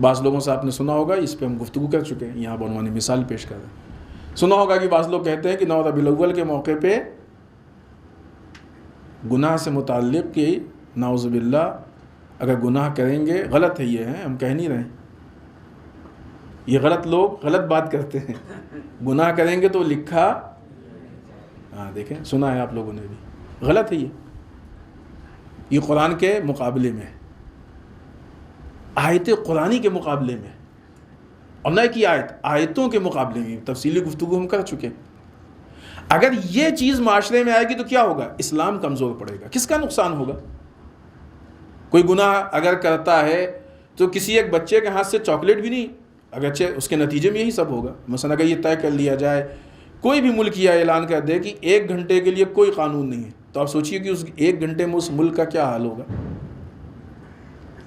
بعض لوگوں سے آپ نے سنا ہوگا، اس پہ ہم گفتگو کر چکے ہیں، یہاں بعنوان مثال پیش کر رہے ہیں. سنا ہوگا کہ بعض لوگ کہتے ہیں کہ 9 ربیع الاول کے موقع پہ گناہ سے متعلق کہ نعوذ باللہ اگر گناہ کریں گے، غلط ہے، یہ ہے، ہم کہہ نہیں رہے ہیں، یہ غلط لوگ غلط بات کرتے ہیں. گناہ کریں گے تو لکھا، ہاں دیکھیں سنا ہے آپ لوگوں نے بھی، غلط ہے یہ قرآن کے مقابلے میں، آیت قرآنی کے مقابلے میں، اور نہ کہ آیتوں کے مقابلے میں. تفصیلی گفتگو ہم کر چکے. اگر یہ چیز معاشرے میں آئے گی تو کیا ہوگا؟ اسلام کمزور پڑے گا. کس کا نقصان ہوگا؟ کوئی گناہ اگر کرتا ہے تو کسی ایک بچے کے ہاتھ سے چاکلیٹ بھی نہیں، اگرچہ اس کے نتیجے میں یہی سب ہوگا. مثلا اگر یہ طے کر لیا جائے، کوئی بھی ملک یہ اعلان کر دے کہ 1 گھنٹے کے لیے کوئی قانون نہیں ہے، تو آپ سوچئے کہ اس 1 گھنٹے میں اس ملک کا کیا حال ہوگا.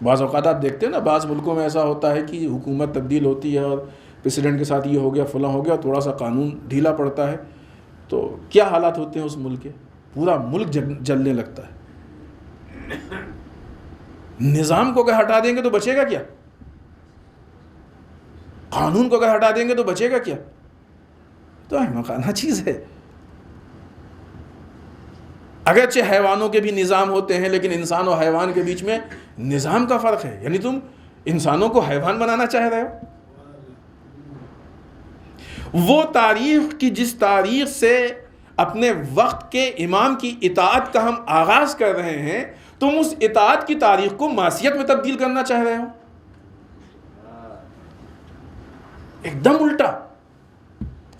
بعض اوقات آپ دیکھتے ہیں نا، بعض ملکوں میں ایسا ہوتا ہے کہ حکومت تبدیل ہوتی ہے اور پریسیڈنٹ کے ساتھ یہ ہو گیا، فلاں ہو گیا، تھوڑا سا قانون ڈھیلا پڑتا ہے، تو کیا حالات ہوتے ہیں اس ملک کے؟ پورا ملک جلنے لگتا ہے. نظام کو اگر ہٹا دیں گے تو بچے گا کیا؟ قانون کو اگر ہٹا دیں گے تو بچے گا کیا؟ تو احمقانہ چیز ہے. اگرچہ حیوانوں کے بھی نظام ہوتے ہیں، لیکن انسان اور حیوان کے بیچ میں نظام کا فرق ہے. یعنی تم انسانوں کو حیوان بنانا چاہ رہے ہو. وہ تاریخ کی جس تاریخ سے اپنے وقت کے امام کی اطاعت کا ہم آغاز کر رہے ہیں، تم اس اطاعت کی تاریخ کو معصیت میں تبدیل کرنا چاہ رہے ہو. ایک دم الٹا.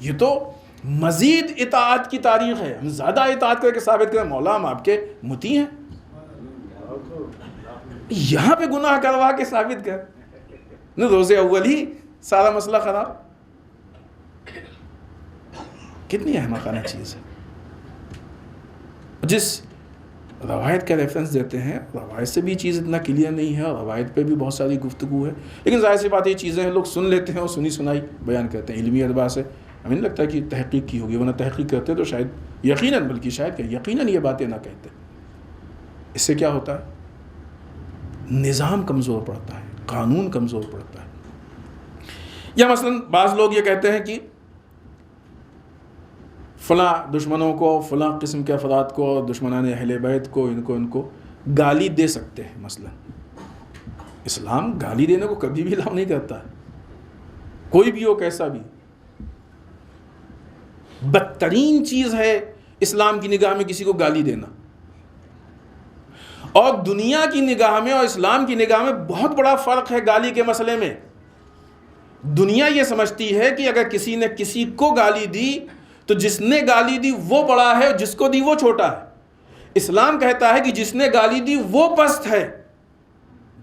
یہ تو مزید اطاعت کی تاریخ ہے. ہم زیادہ اطاعت کر کے ثابت کریں مولا ہم آپ کے مطیع ہیں. یہاں پہ گناہ کروا کے ثابت کر، روز اول ہی سارا مسئلہ خراب. کتنی احمقانہ چیز ہے. جس روایت کا ریفرنس دیتے ہیں. روایت سے بھی چیز اتنا کلیئر نہیں ہے, اور روایت پہ بھی بہت ساری گفتگو ہے, لیکن ظاہر سی بات یہ چیزیں لوگ سن لیتے ہیں اور سنی سنائی بیان کرتے ہیں علمی اعتبار سے. ہمیں نہیں لگتا کہ تحقیق کی ہوگی, ورنہ تحقیق کرتے تو شاید یقیناً, بلکہ شاید کہ یقیناً یہ باتیں نہ کہتے. اس سے کیا ہوتا ہے؟ نظام کمزور پڑتا ہے, قانون کمزور پڑتا ہے. یا مثلاً بعض لوگ یہ کہتے ہیں کہ فلاں دشمنوں کو, فلاں قسم کے افراد کو, دشمنان اہل بیت کو, ان کو گالی دے سکتے ہیں. مثلا اسلام گالی دینے کو کبھی بھی الاؤ نہیں کرتا ہے, کوئی بھی ہو, کیسا بھی. بدترین چیز ہے اسلام کی نگاہ میں کسی کو گالی دینا, اور دنیا کی نگاہ میں اور اسلام کی نگاہ میں بہت بڑا فرق ہے گالی کے مسئلے میں. دنیا یہ سمجھتی ہے کہ اگر کسی نے کسی کو گالی دی تو جس نے گالی دی وہ بڑا ہے, اور جس کو دی وہ چھوٹا ہے. اسلام کہتا ہے کہ جس نے گالی دی وہ پست ہے,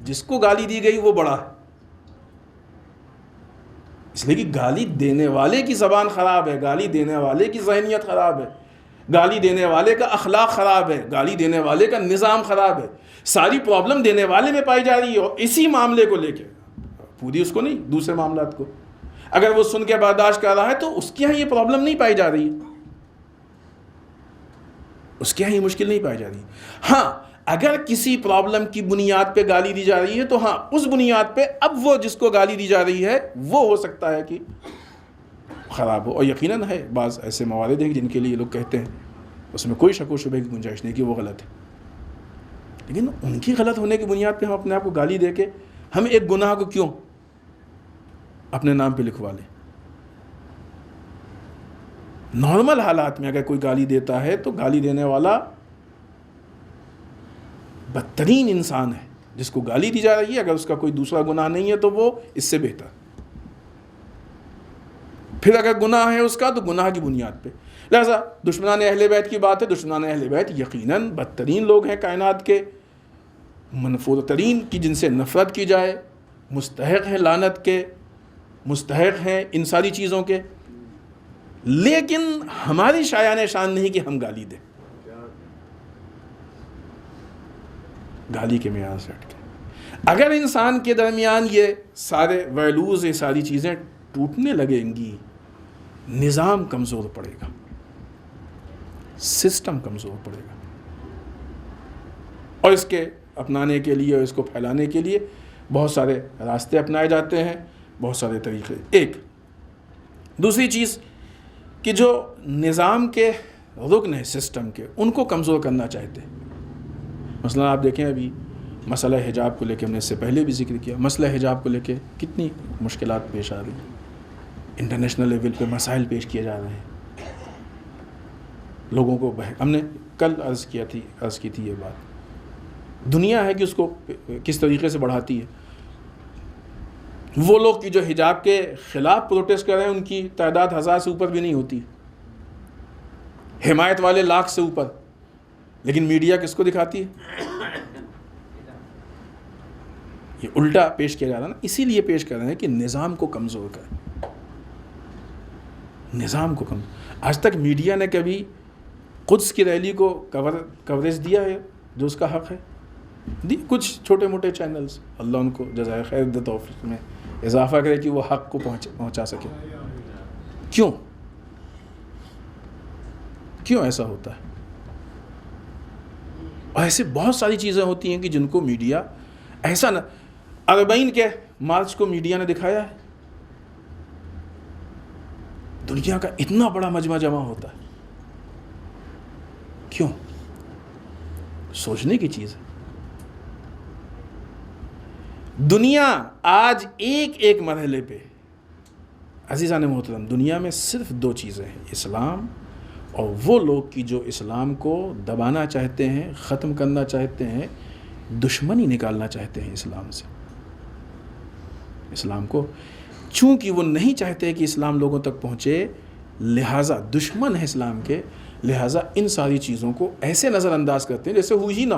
جس کو گالی دی گئی وہ بڑا ہے. اس لیے کہ گالی دینے والے کی زبان خراب ہے, گالی دینے والے کی ذہنیت خراب ہے, گالی دینے والے کا اخلاق خراب ہے, گالی دینے والے کا نظام خراب ہے. ساری پرابلم دینے والے میں پائی جا رہی ہے, اور اسی معاملے کو لے کے, پوری اس کو نہیں, دوسرے معاملات کو. اگر وہ سن کے برداشت کر رہا ہے تو اس کے یہاں یہ پرابلم نہیں پائی جا رہی, اس کے یہاں یہ مشکل نہیں پائی جا رہی. ہاں اگر کسی پرابلم کی بنیاد پہ گالی دی جا رہی ہے تو ہاں اس بنیاد پہ اب وہ جس کو گالی دی جا رہی ہے وہ ہو سکتا ہے کہ خراب ہو. اور یقیناً ہے بعض ایسے موارد ہیں جن کے لیے لوگ کہتے ہیں, اس میں کوئی شک و شبہ کی گنجائش نہیں کہ وہ غلط ہے, لیکن ان کی غلط ہونے کی بنیاد پہ ہم اپنے آپ کو گالی دے کے ہم ایک گناہ کو کیوں اپنے نام پہ لکھوا لیں. نارمل حالات میں اگر کوئی گالی دیتا ہے تو گالی دینے والا بدترین انسان ہے. جس کو گالی دی جا رہی ہے اگر اس کا کوئی دوسرا گناہ نہیں ہے تو وہ اس سے بہتر. پھر اگر گناہ ہے اس کا تو گناہ کی بنیاد پہ. لہذا دشمنان اہل بیت کی بات ہے, دشمنان اہل بیت یقیناً بدترین لوگ ہیں کائنات کے, منفور ترین کی جن سے نفرت کی جائے, مستحق ہیں لعنت کے, مستحق ہیں ان ساری چیزوں کے. لیکن ہماری شایان شان نہیں کہ ہم گالی دیں, گالی کے معیار سے ہٹ کے. اگر انسان کے درمیان یہ سارے ویلوز, یہ ساری چیزیں ٹوٹنے لگیں گی, نظام کمزور پڑے گا, سسٹم کمزور پڑے گا. اور اس کے اپنانے کے لیے اور اس کو پھیلانے کے لیے بہت سارے راستے اپنائے جاتے ہیں, بہت سارے طریقے. ایک دوسری چیز کہ جو نظام کے رکن ہیں سسٹم کے, ان کو کمزور کرنا چاہتے ہیں. مثلا آپ دیکھیں ابھی مسئلہ حجاب کو لے کے, ہم نے اس سے پہلے بھی ذکر کیا, مسئلہ حجاب کو لے کے کتنی مشکلات پیش آ رہی ہیں, انٹرنیشنل لیول پہ مسائل پیش کیے جا رہے ہیں لوگوں کو. ہم نے کل عرض کی تھی یہ بات, دنیا ہے کہ اس کو کس طریقے سے بڑھاتی ہے. وہ لوگ کی جو حجاب کے خلاف پروٹیسٹ کر رہے ہیں ان کی تعداد 1000 سے اوپر بھی نہیں ہوتی, حمایت والے لاکھ سے اوپر, لیکن میڈیا کس کو دکھاتی ہے؟ یہ الٹا پیش کیا جا رہا ہے نا, اسی لیے پیش کر رہے ہیں کہ نظام کو کمزور کریں, نظام کو کم. آج تک میڈیا نے کبھی قدس کی ریلی کو کوریج دیا ہے جو اس کا حق ہے؟ کچھ چھوٹے موٹے چینلز, اللہ ان کو جزائے خیر دے, توفیق میں اضافہ کرے کہ وہ حق کو پہنچا سکے. کیوں ایسا ہوتا ہے؟ اور ایسے بہت ساری چیزیں ہوتی ہیں کہ جن کو میڈیا ایسا نہ, اربعین کے مارچ کو میڈیا نے دکھایا ہے, دنیا کا اتنا بڑا مجمع جمع ہوتا ہے, کیوں؟ سوچنے کی چیز ہے. دنیا آج ایک مرحلے پہ, عزیزان محترم, دنیا میں صرف 2 چیزیں ہیں, اسلام اور وہ لوگ کی جو اسلام کو دبانا چاہتے ہیں, ختم کرنا چاہتے ہیں, دشمنی نکالنا چاہتے ہیں اسلام سے. اسلام کو چونکہ وہ نہیں چاہتے کہ اسلام لوگوں تک پہنچے, لہٰذا دشمن ہے اسلام کے, لہٰذا ان ساری چیزوں کو ایسے نظر انداز کرتے ہیں جیسے ہوئی ہی نہ,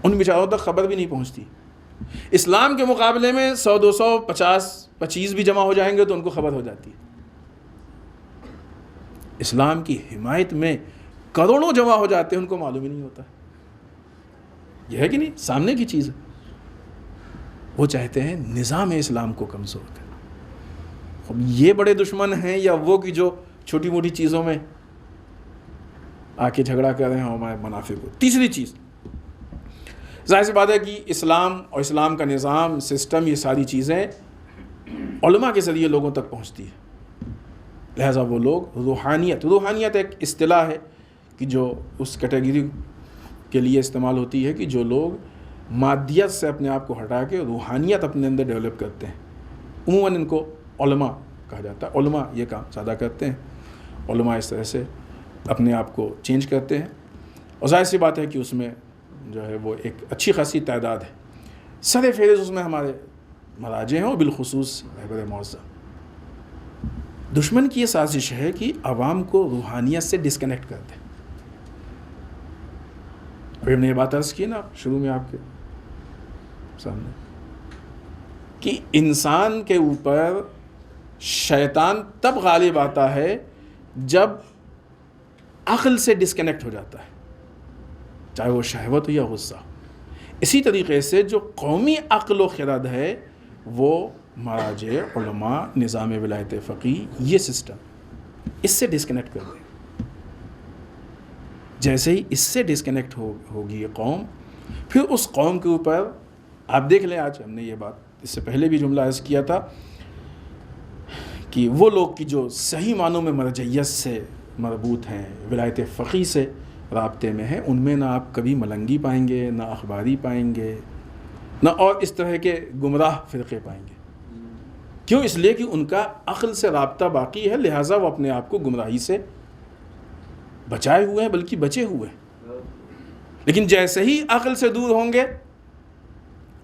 ان بیچاروں تک خبر بھی نہیں پہنچتی. اسلام کے مقابلے میں 100 200 50 25 بھی جمع ہو جائیں گے تو ان کو خبر ہو جاتی ہے. اسلام کی حمایت میں کروڑوں جمع ہو جاتے ہیں، ان کو معلوم ہی نہیں ہوتا. یہ ہے کہ نہیں؟ سامنے کی چیز ہے. وہ چاہتے ہیں نظام اسلام کو کمزور کریں. اب یہ بڑے دشمن ہیں یا وہ کہ جو چھوٹی موٹی چیزوں میں آ کے جھگڑا کر رہے ہیں ہمارے منافع کو. تیسری چیز، ظاہر سی بات ہے کہ اسلام اور اسلام کا نظام، سسٹم، یہ ساری چیزیں علماء کے ذریعے لوگوں تک پہنچتی ہے. لہٰذا وہ لوگ روحانیت ایک اصطلاح ہے کہ جو اس کیٹیگری کے لیے استعمال ہوتی ہے کہ جو لوگ مادیت سے اپنے آپ کو ہٹا کے روحانیت اپنے اندر ڈیولپ کرتے ہیں. عموماً ان کو علماء کہا جاتا ہے. علماء یہ کام زیادہ کرتے ہیں. علماء اس طرح سے اپنے آپ کو چینج کرتے ہیں. اور ظاہر سی بات ہے کہ اس میں جو ہے وہ ایک اچھی خاصی تعداد ہے. سر فہرست اس میں ہمارے مراجع ہیں اور بالخصوص رہبر معظم. دشمن کی یہ سازش ہے کہ عوام کو روحانیت سے ڈسکنیکٹ کر دے. ابھی ہم نے یہ بات عرض کی نا شروع میں آپ کے سامنے کہ انسان کے اوپر شیطان تب غالب آتا ہے جب عقل سے ڈسکنیکٹ ہو جاتا ہے، چاہے وہ شہوت ہو یا غصہ. اسی طریقے سے جو قومی عقل و خرد ہے وہ مراجع، علماء، نظام ولایت فقیہ، یہ سسٹم اس سے ڈسکنیکٹ کر دیں. جیسے ہی اس سے ڈسکنیکٹ ہوگی یہ قوم، پھر اس قوم کے اوپر آپ دیکھ لیں. آج ہم نے یہ بات اس سے پہلے بھی جملہ عرض کیا تھا کہ وہ لوگ کی جو صحیح معنوں میں مرجعیت سے مربوط ہیں، ولایت فقیہ سے رابطے میں ہیں، ان میں نہ آپ کبھی ملنگی پائیں گے، نہ اخباری پائیں گے، نہ اور اس طرح کے گمراہ فرقے پائیں گے. کیوں؟ اس لیے کہ ان کا عقل سے رابطہ باقی ہے، لہٰذا وہ اپنے آپ کو گمراہی سے بچائے ہوئے ہیں، بلکہ بچے ہوئے ہیں. لیکن جیسے ہی عقل سے دور ہوں گے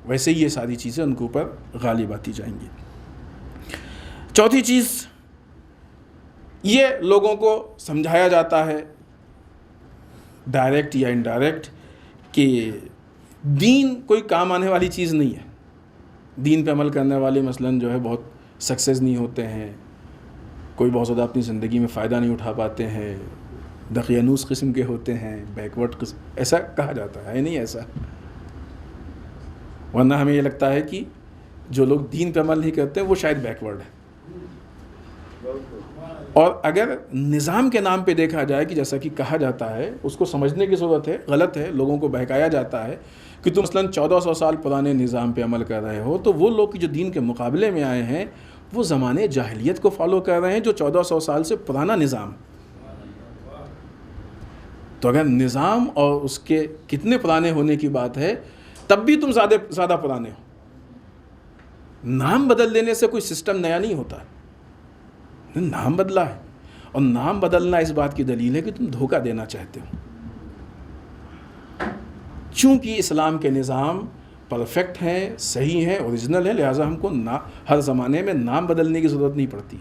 ویسے ہی یہ ساری چیزیں ان کے اوپر غالب آتی جائیں گی. چوتھی چیز، یہ لوگوں کو سمجھایا جاتا ہے ڈائریکٹ یا انڈائریکٹ کہ دین کوئی کام آنے والی چیز نہیں ہے. دین پہ عمل کرنے والے مثلاً جو ہے بہت سکسیز نہیں ہوتے ہیں، کوئی بہت زیادہ اپنی زندگی میں فائدہ نہیں اٹھا پاتے ہیں، دقیانوس قسم کے ہوتے ہیں، بیکورڈ قسم، ایسا کہا جاتا ہے. نہیں ایسا. ورنہ ہمیں یہ لگتا ہے کہ جو لوگ دین پہ عمل نہیں کرتے وہ شاید بیکورڈ ہیں. اور اگر نظام کے نام پہ دیکھا جائے کہ جیسا کہ کہا جاتا ہے، اس کو سمجھنے کی ضرورت ہے. غلط ہے، لوگوں کو بہکایا جاتا ہے کہ تم مثلاً 1400 سال پرانے نظام پہ عمل کر رہے ہو، تو وہ لوگ جو دین کے مقابلے میں آئے ہیں وہ زمانے جاہلیت کو فالو کر رہے ہیں جو 1400 سال سے پرانا نظام. تو اگر نظام اور اس کے کتنے پرانے ہونے کی بات ہے، تب بھی تم زیادہ پرانے ہو. نام بدل دینے سے کوئی سسٹم نیا نہیں ہوتا. نام بدلا ہے، اور نام بدلنا اس بات کی دلیل ہے کہ تم دھوکہ دینا چاہتے ہو. چونکہ اسلام کے نظام پرفیکٹ ہیں، صحیح ہیں، اوریجنل ہیں، لہٰذا ہم کو ہر زمانے میں نام بدلنے کی ضرورت نہیں پڑتی.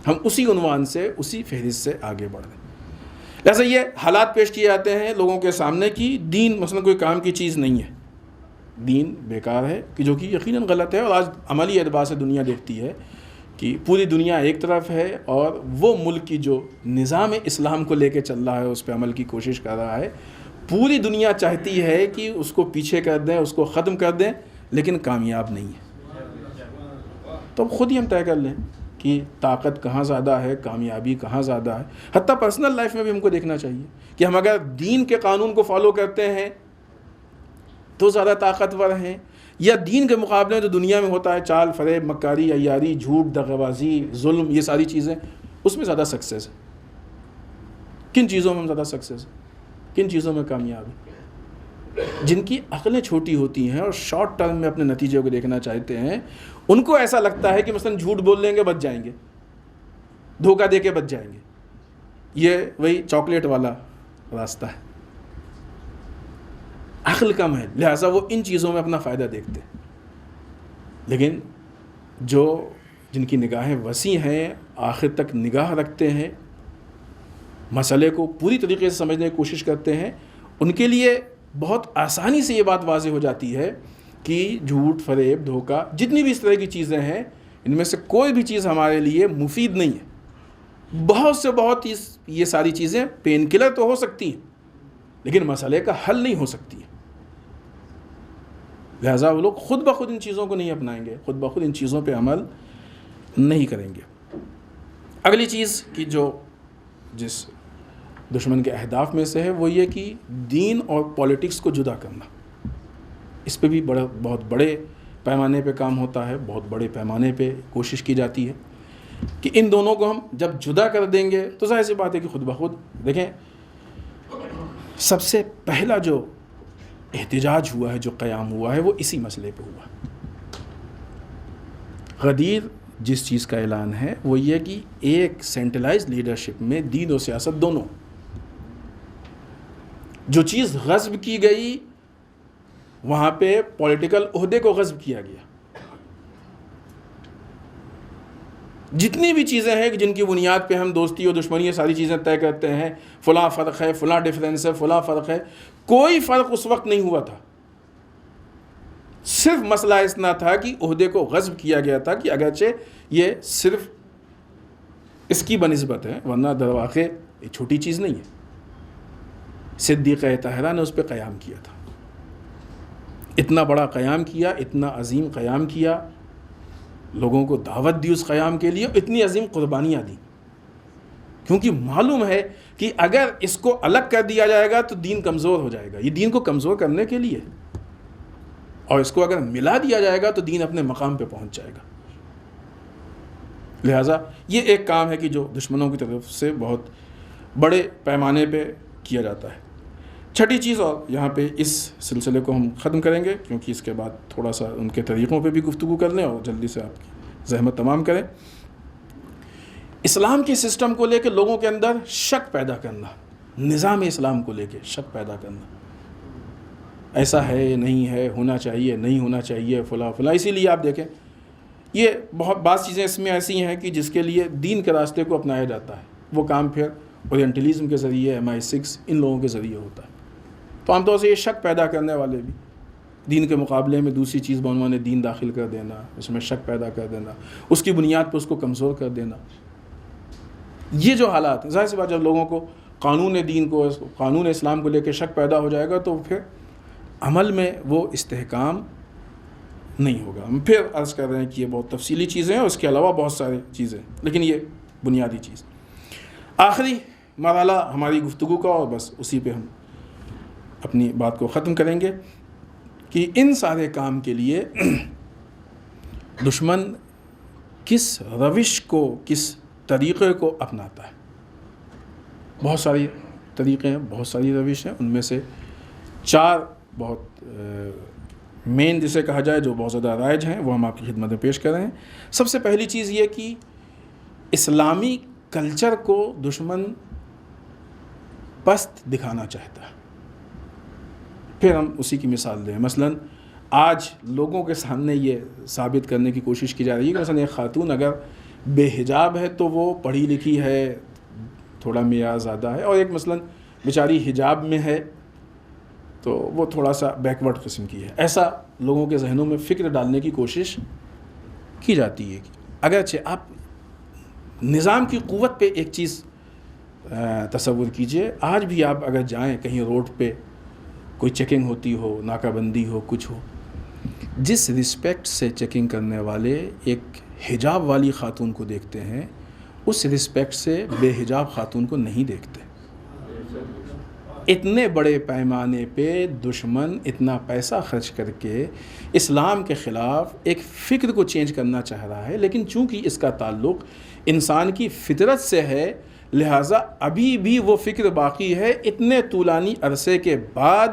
ہم اسی عنوان سے، اسی فہرست سے آگے بڑھ رہے ہیں. لہٰذا یہ حالات پیش کیے جاتے ہیں لوگوں کے سامنے کہ دین مثلا کوئی کام کی چیز نہیں ہے، دین بیکار ہے، کہ جو کہ یقیناً غلط ہے. اور آج عملی اعتبار سے دنیا دیکھتی ہے کہ پوری دنیا ایک طرف ہے اور وہ ملک کی جو نظام اسلام کو لے کے چل رہا ہے، اس پہ عمل کی کوشش کر رہا ہے. پوری دنیا چاہتی ہے کہ اس کو پیچھے کر دیں، اس کو ختم کر دیں، لیکن کامیاب نہیں ہے. تو اب خود ہی ہم طے کر لیں کہ طاقت کہاں زیادہ ہے، کامیابی کہاں زیادہ ہے. حتیٰ پرسنل لائف میں بھی ہم کو دیکھنا چاہیے کہ ہم اگر دین کے قانون کو فالو کرتے ہیں تو زیادہ طاقتور ہیں، یا دین کے مقابلے میں جو دنیا میں ہوتا ہے چال فریب، مکاری، عیاری، جھوٹ، دغابازی، ظلم، یہ ساری چیزیں، اس میں زیادہ سکسیز ہے. کن چیزوں میں ہم زیادہ سکسیز ہیں، کن چیزوں میں کامیاب ہیں؟ جن کی عقلیں چھوٹی ہوتی ہیں اور شارٹ ٹرم میں اپنے نتیجے کو دیکھنا چاہتے ہیں، ان کو ایسا لگتا ہے کہ مثلا جھوٹ بول لیں گے بچ جائیں گے، دھوکہ دے کے بچ جائیں گے. یہ وہی چاکلیٹ والا راستہ ہے. عقل کم ہے، لہٰذا وہ ان چیزوں میں اپنا فائدہ دیکھتے ہیں. لیکن جن کی نگاہیں وسیع ہیں، آخر تک نگاہ رکھتے ہیں، مسئلے کو پوری طریقے سے سمجھنے کی کوشش کرتے ہیں، ان کے لیے بہت آسانی سے یہ بات واضح ہو جاتی ہے کہ جھوٹ، فریب، دھوکہ، جتنی بھی اس طرح کی چیزیں ہیں، ان میں سے کوئی بھی چیز ہمارے لیے مفید نہیں ہے. بہت سے بہت یہ ساری چیزیں پین کلر تو ہو سکتی ہیں لیکن مسئلے کا حل نہیں ہو سکتی ہے. لہٰذا وہ لوگ خود بخود ان چیزوں کو نہیں اپنائیں گے, خود بخود ان چیزوں پہ عمل نہیں کریں گے. اگلی چیز کی جو جس دشمن کے اہداف میں سے ہے وہ یہ کہ دین اور پولیٹکس کو جدا کرنا. اس پہ بھی بہت بڑے پیمانے پہ کام ہوتا ہے, بہت بڑے پیمانے پہ کوشش کی جاتی ہے کہ ان دونوں کو ہم جب جدا کر دیں گے تو ظاہر سی بات ہے کہ خود بخود دیکھیں سب سے پہلا جو احتجاج ہوا ہے, جو قیام ہوا ہے, وہ اسی مسئلے پہ ہوا. غدیر جس چیز کا اعلان ہے وہ یہ کہ ایک سینٹرلائز لیڈرشپ میں دین و سیاست دونوں, جو چیز غصب کی گئی وہاں پہ پولیٹیکل عہدے کو غصب کیا گیا. جتنی بھی چیزیں ہیں جن کی بنیاد پہ ہم دوستی اور دشمنی یہ ساری چیزیں طے کرتے ہیں, فلاں فرق ہے, فلاں ڈیفرنس ہے, فلاں فرق ہے, کوئی فرق اس وقت نہیں ہوا تھا. صرف مسئلہ اتنا تھا کہ عہدے کو غصب کیا گیا تھا کہ اگرچہ یہ صرف اس کی بنسبت ہے ورنہ در واقع یہ چھوٹی چیز نہیں ہے. صدیقہ طاہرہ نے اس پہ قیام کیا تھا, اتنا بڑا قیام کیا, اتنا عظیم قیام کیا, لوگوں کو دعوت دی اس قیام کے لیے, اتنی عظیم قربانیاں دی, کیونکہ معلوم ہے کہ اگر اس کو الگ کر دیا جائے گا تو دین کمزور ہو جائے گا. یہ دین کو کمزور کرنے کے لیے, اور اس کو اگر ملا دیا جائے گا تو دین اپنے مقام پہ پہنچ جائے گا. لہٰذا یہ ایک کام ہے کہ جو دشمنوں کی طرف سے بہت بڑے پیمانے پہ کیا جاتا ہے. چھٹی چیز, اور یہاں پہ اس سلسلے کو ہم ختم کریں گے کیونکہ اس کے بعد تھوڑا سا ان کے طریقوں پہ بھی گفتگو کر لیں اور جلدی سے آپ کی زحمت تمام کریں. اسلام کے سسٹم کو لے کے لوگوں کے اندر شک پیدا کرنا, نظام اسلام کو لے کے شک پیدا کرنا, ایسا ہے نہیں ہے, ہونا چاہیے نہیں ہونا چاہیے, فلاں فلاں. اسی لیے آپ دیکھیں یہ بہت بعض چیزیں اس میں ایسی ہیں کہ جس کے لیے دین کے راستے کو اپنایا جاتا ہے, وہ کام پھر اورینٹلزم کے ذریعے, MI6 ان لوگوں کے ذریعے ہوتا ہے. تو عام طور سے یہ شک پیدا کرنے والے بھی, دین کے مقابلے میں دوسری چیز بعنوان دین داخل کر دینا, اس میں شک پیدا کر دینا, اس کی بنیاد پہ اس کو کمزور کر دینا, یہ جو حالات ہیں, ظاہر سی بات جب لوگوں کو قانون دین کو, قانون اسلام کو لے کے شک پیدا ہو جائے گا تو پھر عمل میں وہ استحکام نہیں ہوگا. ہم پھر عرض کر رہے ہیں کہ یہ بہت تفصیلی چیزیں ہیں, اس کے علاوہ بہت ساری چیزیں, لیکن یہ بنیادی چیز. آخری مرحلہ ہماری گفتگو کا, اور بس اسی پہ ہم اپنی بات کو ختم کریں گے کہ ان سارے کام کے لیے دشمن کس روش کو, کس طریقے کو اپناتا ہے. بہت ساری طریقے ہیں, بہت ساری روش ہیں, ان میں سے 4 بہت مین جسے کہا جائے جو بہت زیادہ رائج ہیں وہ ہم آپ کی خدمت میں پیش کر رہے ہیں. سب سے پہلی چیز یہ کہ اسلامی کلچر کو دشمن پست دکھانا چاہتا ہے. پھر ہم اسی کی مثال دیں. مثلا آج لوگوں کے سامنے یہ ثابت کرنے کی کوشش کی جا رہی ہے کہ مثلا ایک خاتون اگر بے حجاب ہے تو وہ پڑھی لکھی ہے, تھوڑا معیار زیادہ ہے, اور ایک مثلا بیچاری حجاب میں ہے تو وہ تھوڑا سا بیکورڈ قسم کی ہے. ایسا لوگوں کے ذہنوں میں فکر ڈالنے کی کوشش کی جاتی ہے. اگرچہ آپ نظام کی قوت پہ ایک چیز تصور کیجئے, آج بھی آپ اگر جائیں کہیں روڈ پہ کوئی چیکنگ ہوتی ہو, ناکہ بندی ہو, کچھ ہو, جس رسپیکٹ سے چیکنگ کرنے والے ایک حجاب والی خاتون کو دیکھتے ہیں اس رسپیکٹ سے بے حجاب خاتون کو نہیں دیکھتے. اتنے بڑے پیمانے پہ دشمن اتنا پیسہ خرچ کر کے اسلام کے خلاف ایک فکر کو چینج کرنا چاہ رہا ہے, لیکن چونکہ اس کا تعلق انسان کی فطرت سے ہے لہٰذا ابھی بھی وہ فکر باقی ہے اتنے طولانی عرصے کے بعد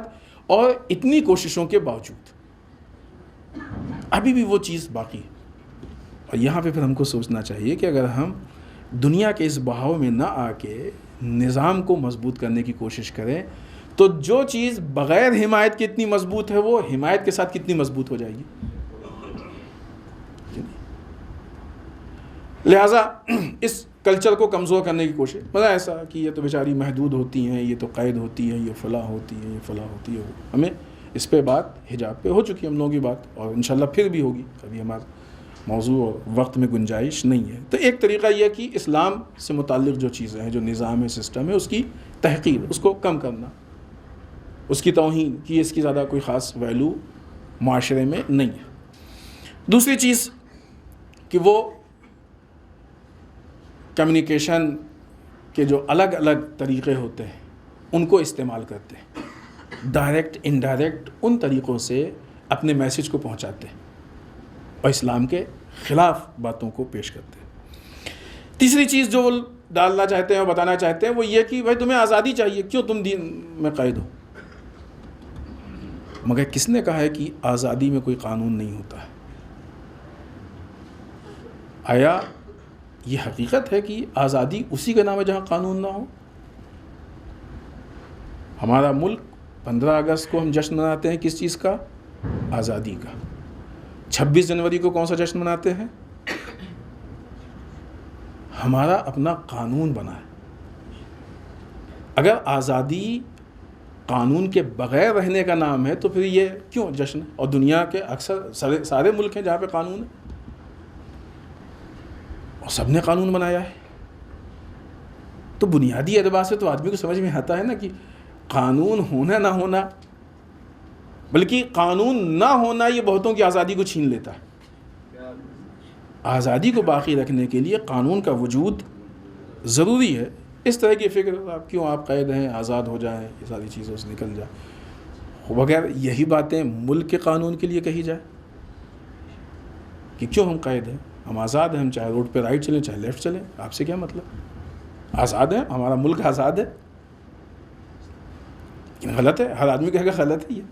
اور اتنی کوششوں کے باوجود ابھی بھی وہ چیز باقی ہے. اور یہاں پہ پھر ہم کو سوچنا چاہیے کہ اگر ہم دنیا کے اس بہاؤ میں نہ آ کے نظام کو مضبوط کرنے کی کوشش کریں تو جو چیز بغیر حمایت کے اتنی مضبوط ہے وہ حمایت کے ساتھ کتنی مضبوط ہو جائے گی. لہٰذا اس کلچر کو کمزور کرنے کی کوشش, مطلب ایسا کہ یہ تو بیچاری محدود ہوتی ہیں, یہ تو قید ہوتی ہے, یہ فلاں ہوتی ہے, یہ فلاں ہوتی ہے. ہمیں اس پہ بات حجاب پہ ہو چکی ہے ہم لوگوں کی بات, اور انشاءاللہ پھر بھی ہوگی. ابھی ہمارا موضوع اور وقت میں گنجائش نہیں ہے. تو ایک طریقہ یہ کہ اسلام سے متعلق جو چیزیں ہیں، جو نظام ہے، سسٹم ہے، اس کی تحقیر، اس کو کم کرنا، اس کی توہین کی، اس کی زیادہ کوئی خاص ویلو معاشرے میں نہیں ہے. دوسری چیز کہ وہ کمیونیکیشن کے جو الگ الگ طریقے ہوتے ہیں ان کو استعمال کرتے ہیں، ڈائریکٹ انڈائریکٹ ان طریقوں سے اپنے میسج کو پہنچاتے ہیں اور اسلام کے خلاف باتوں کو پیش کرتے ہیں. تیسری چیز جو وہ ڈالنا چاہتے ہیں اور بتانا چاہتے ہیں وہ یہ کہ بھائی تمہیں آزادی چاہیے، کیوں تم دین میں قید ہو؟ مگر کس نے کہا ہے کہ آزادی میں کوئی قانون نہیں ہوتا ہے؟ آیا یہ حقیقت ہے کہ آزادی اسی کا نام ہے جہاں قانون نہ ہو؟ ہمارا ملک 15 اگست کو ہم جشن مناتے ہیں کس چیز کا؟ آزادی کا. 26 جنوری کو کون سا جشن مناتے ہیں؟ ہمارا اپنا قانون بنا ہے. اگر آزادی قانون کے بغیر رہنے کا نام ہے تو پھر یہ کیوں جشن ہے؟ اور دنیا کے اکثر سارے ملک ہیں جہاں پہ قانون ہے اور سب نے قانون بنایا ہے. تو بنیادی اعتبار سے تو آدمی کو سمجھ میں آتا ہے نا کہ قانون ہونا نہ ہونا، بلکہ قانون نہ ہونا یہ بہتوں کی آزادی کو چھین لیتا ہے. آزادی کو باقی رکھنے کے لیے قانون کا وجود ضروری ہے. اس طرح کی فکر کیوں آپ قید ہیں، آزاد ہو جائیں، یہ ساری چیزوں سے نکل جائیں، بغیر یہی باتیں ملک کے قانون کے لیے کہی جائے کہ کیوں ہم قید ہیں، ہم آزاد ہیں، ہم چاہے روڈ پہ رائٹ چلیں چاہے لیفٹ چلیں، آپ سے کیا مطلب؟ آزاد ہیں، ہمارا ملک آزاد ہے. لیکن غلط ہے، ہر آدمی کہے گا غلط ہے، یہ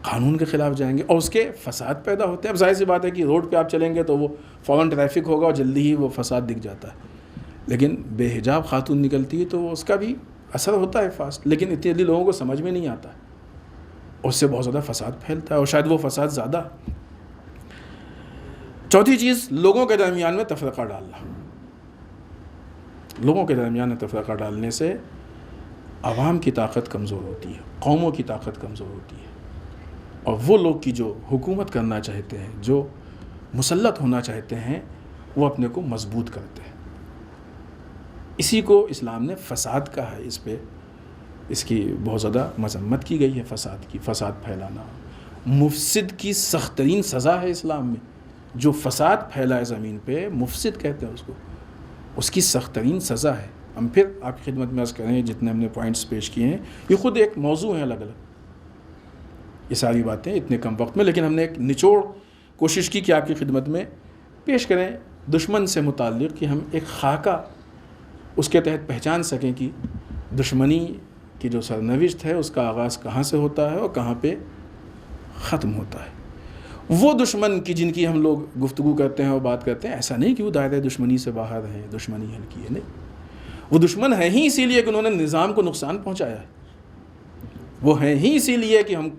قانون کے خلاف جائیں گے اور اس کے فساد پیدا ہوتے ہیں. اب ظاہر سی بات ہے کہ روڈ پہ آپ چلیں گے تو وہ فوراً ٹریفک ہوگا اور جلدی ہی وہ فساد دکھ جاتا ہے. لیکن بے حجاب خاتون نکلتی ہے تو اس کا بھی اثر ہوتا ہے فاسٹ، لیکن اتنی جلدی لوگوں کو سمجھ میں نہیں آتا، اس سے بہت زیادہ فساد پھیلتا ہے اور شاید وہ فساد زیادہ. چوتھی چیز، لوگوں کے درمیان میں تفرقہ ڈالنا. لوگوں کے درمیان میں تفرقہ ڈالنے سے عوام کی طاقت کمزور ہوتی ہے، قوموں کی طاقت کمزور ہوتی ہے، اور وہ لوگ کی جو حکومت کرنا چاہتے ہیں، جو مسلط ہونا چاہتے ہیں، وہ اپنے کو مضبوط کرتے ہیں. اسی کو اسلام نے فساد کہا ہے. اس پہ اس کی بہت زیادہ مذمت کی گئی ہے، فساد کی، فساد پھیلانا. مفسد کی سخت ترین سزا ہے اسلام میں. جو فساد پھیلائے زمین پہ مفسد کہتے ہیں اس کو، اس کی سخت ترین سزا ہے. ہم پھر آپ کی خدمت میں عرض کریں، جتنے ہم نے پوائنٹس پیش کیے ہیں یہ خود ایک موضوع ہیں الگ الگ، یہ ساری باتیں اتنے کم وقت میں، لیکن ہم نے ایک نچوڑ کوشش کی کہ آپ کی خدمت میں پیش کریں دشمن سے متعلق، کہ ہم ایک خاکہ اس کے تحت پہچان سکیں کہ دشمنی کی جو سرنوشت ہے اس کا آغاز کہاں سے ہوتا ہے اور کہاں پہ ختم ہوتا ہے. وہ دشمن کی جن کی ہم لوگ گفتگو کرتے ہیں اور بات کرتے ہیں، ایسا نہیں کہ وہ دائرۂ دشمنی سے باہر ہیں، دشمنی ہلکی ہے، نہیں. وہ دشمن ہیں ہی اسی لیے کہ انہوں نے نظام کو نقصان پہنچایا ہے. وہ ہیں ہی اسی لیے کہ ہم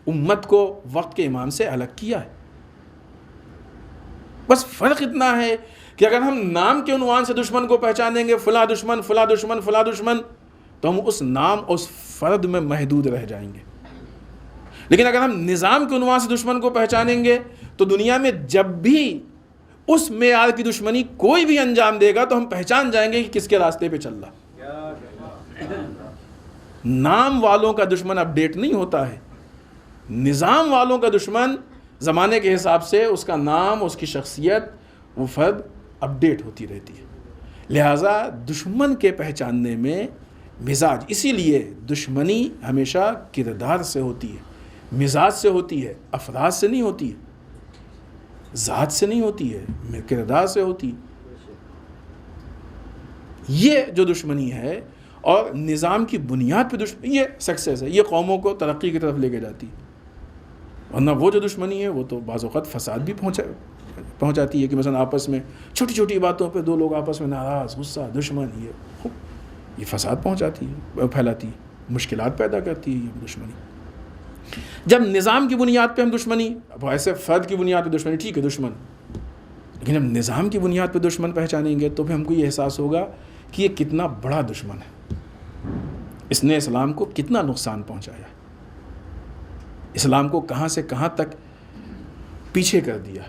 امت کو وقت کے امام سے الگ کیا ہے. بس فرق اتنا ہے کہ اگر ہم نام کے عنوان سے دشمن کو پہچانیں گے، فلاں دشمن فلاں دشمن فلاں دشمن، تو ہم اس نام اور اس فرد میں محدود رہ جائیں گے. لیکن اگر ہم نظام کے عنوان سے دشمن کو پہچانیں گے تو دنیا میں جب بھی اس معیار کی دشمنی کوئی بھی انجام دے گا تو ہم پہچان جائیں گے کہ کس کے راستے پہ چل رہا. نام والوں کا دشمن اپڈیٹ نہیں ہوتا ہے، نظام والوں کا دشمن زمانے کے حساب سے اس کا نام، اس کی شخصیت، وہ فرد اپڈیٹ ہوتی رہتی ہے. لہٰذا دشمن کے پہچاننے میں مزاج، اسی لیے دشمنی ہمیشہ کردار سے ہوتی ہے، مزاج سے ہوتی ہے، افراد سے نہیں ہوتی ہے، ذات سے نہیں ہوتی ہے، کردار سے ہوتی ہے. یہ جو دشمنی ہے اور نظام کی بنیاد پہ دشمنی، یہ سکسیس ہے، یہ قوموں کو ترقی کی طرف لے کے جاتی ہے. ورنہ وہ جو دشمنی ہے وہ تو بعض اوقات فساد بھی پہنچاتی ہے، کہ مثلا آپس میں چھوٹی چھوٹی باتوں پہ دو لوگ آپس میں ناراض، غصہ، دشمن، یہ فساد پہنچاتی ہے، پھیلاتی ہے، مشکلات پیدا کرتی ہے یہ دشمنی. جب نظام کی بنیاد پہ ہم دشمنی، اب ایسے فرد کی بنیاد پہ دشمنی ٹھیک ہے دشمن، لیکن ہم نظام کی بنیاد پہ دشمن پہچانیں گے تو پھر ہم کو یہ احساس ہوگا کہ یہ کتنا بڑا دشمن ہے، اس نے اسلام کو کتنا نقصان پہنچایا، اسلام کو کہاں سے کہاں تک پیچھے کر دیا.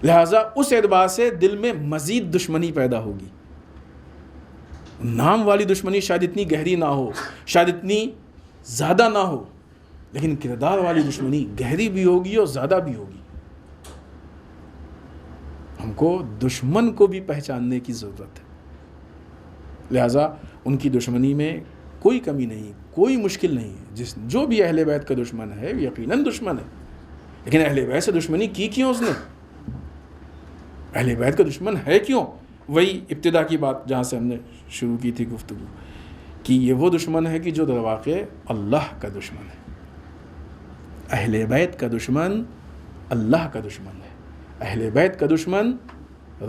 لہٰذا اس اعتبار سے دل میں مزید دشمنی پیدا ہوگی. نام والی دشمنی شاید اتنی گہری نہ ہو, شاید اتنی زیادہ نہ ہو, لیکن کردار والی دشمنی گہری بھی ہوگی اور زیادہ بھی ہوگی. ہم کو دشمن کو بھی پہچاننے کی ضرورت ہے. لہٰذا ان کی دشمنی میں کوئی کمی نہیں, کوئی مشکل نہیں ہے. جو بھی اہل بیت کا دشمن ہے یقیناً دشمن ہے, لیکن اہل بیت سے دشمنی کی کیوں اس نے؟ اہل بیت کا دشمن ہے کیوں؟ وہی ابتدا کی بات جہاں سے ہم نے شروع کی تھی گفتگو, کہ یہ وہ دشمن ہے کہ جو در واقع اللہ کا دشمن ہے. اہل بیت کا دشمن اللہ کا دشمن ہے. اہل بیت کا دشمن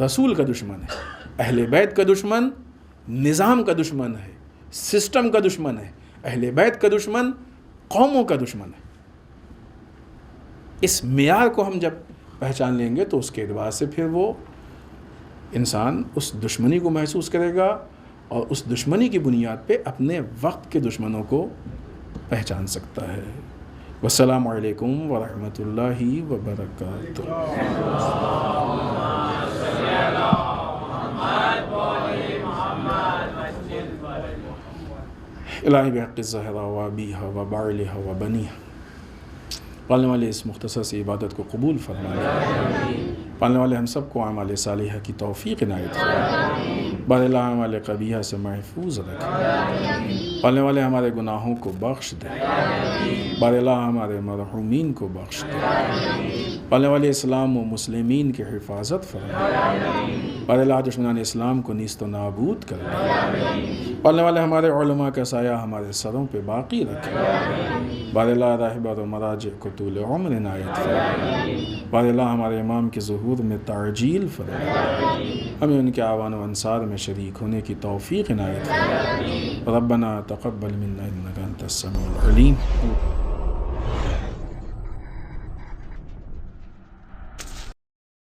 رسول کا دشمن ہے. اہل بیت کا دشمن نظام کا دشمن ہے, سسٹم کا دشمن ہے. اہل بیت کا دشمن قوموں کا دشمن ہے. اس معیار کو ہم جب پہچان لیں گے تو اس کے اعتبار سے پھر وہ انسان اس دشمنی کو محسوس کرے گا اور اس دشمنی کی بنیاد پہ اپنے وقت کے دشمنوں کو پہچان سکتا ہے. والسلام علیکم ورحمۃ اللہ وبرکاتہ. الہی بحق الزہرا و ابیہا و بعلہا و بنیہا, پالنے والے اس مختصر سی عبادت کو قبول فرمائے. پالنے والے ہم سب کو اعمال صالحہ کی توفیق عنایت فرمائے. بار اللہ اعمال قبیحہ سے محفوظ رکھے. پالنے والے ہمارے گناہوں کو بخش دے. بار اللہ ہمارے مرحومین کو بخش دے. پالنے والے اسلام و مسلمین کی حفاظت فرمائے. بار اللہ دشمنان اسلام کو نیست و نابود کر دے. پالنے والے ہمارے علماء کا سایہ ہمارے سروں پہ باقی رکھے. بار اللہ راہبر و مراجع کو طول عمر عنایت فرمائے. بار اللہ ہمارے امام کے ظہور میں تعجیل فرمائے. ہمیں ان کے اعوان و انصار میں شریک ہونے کی توفیق عنایت فرمائے. ربنا تقبل منا انک انت السمیع العلیم.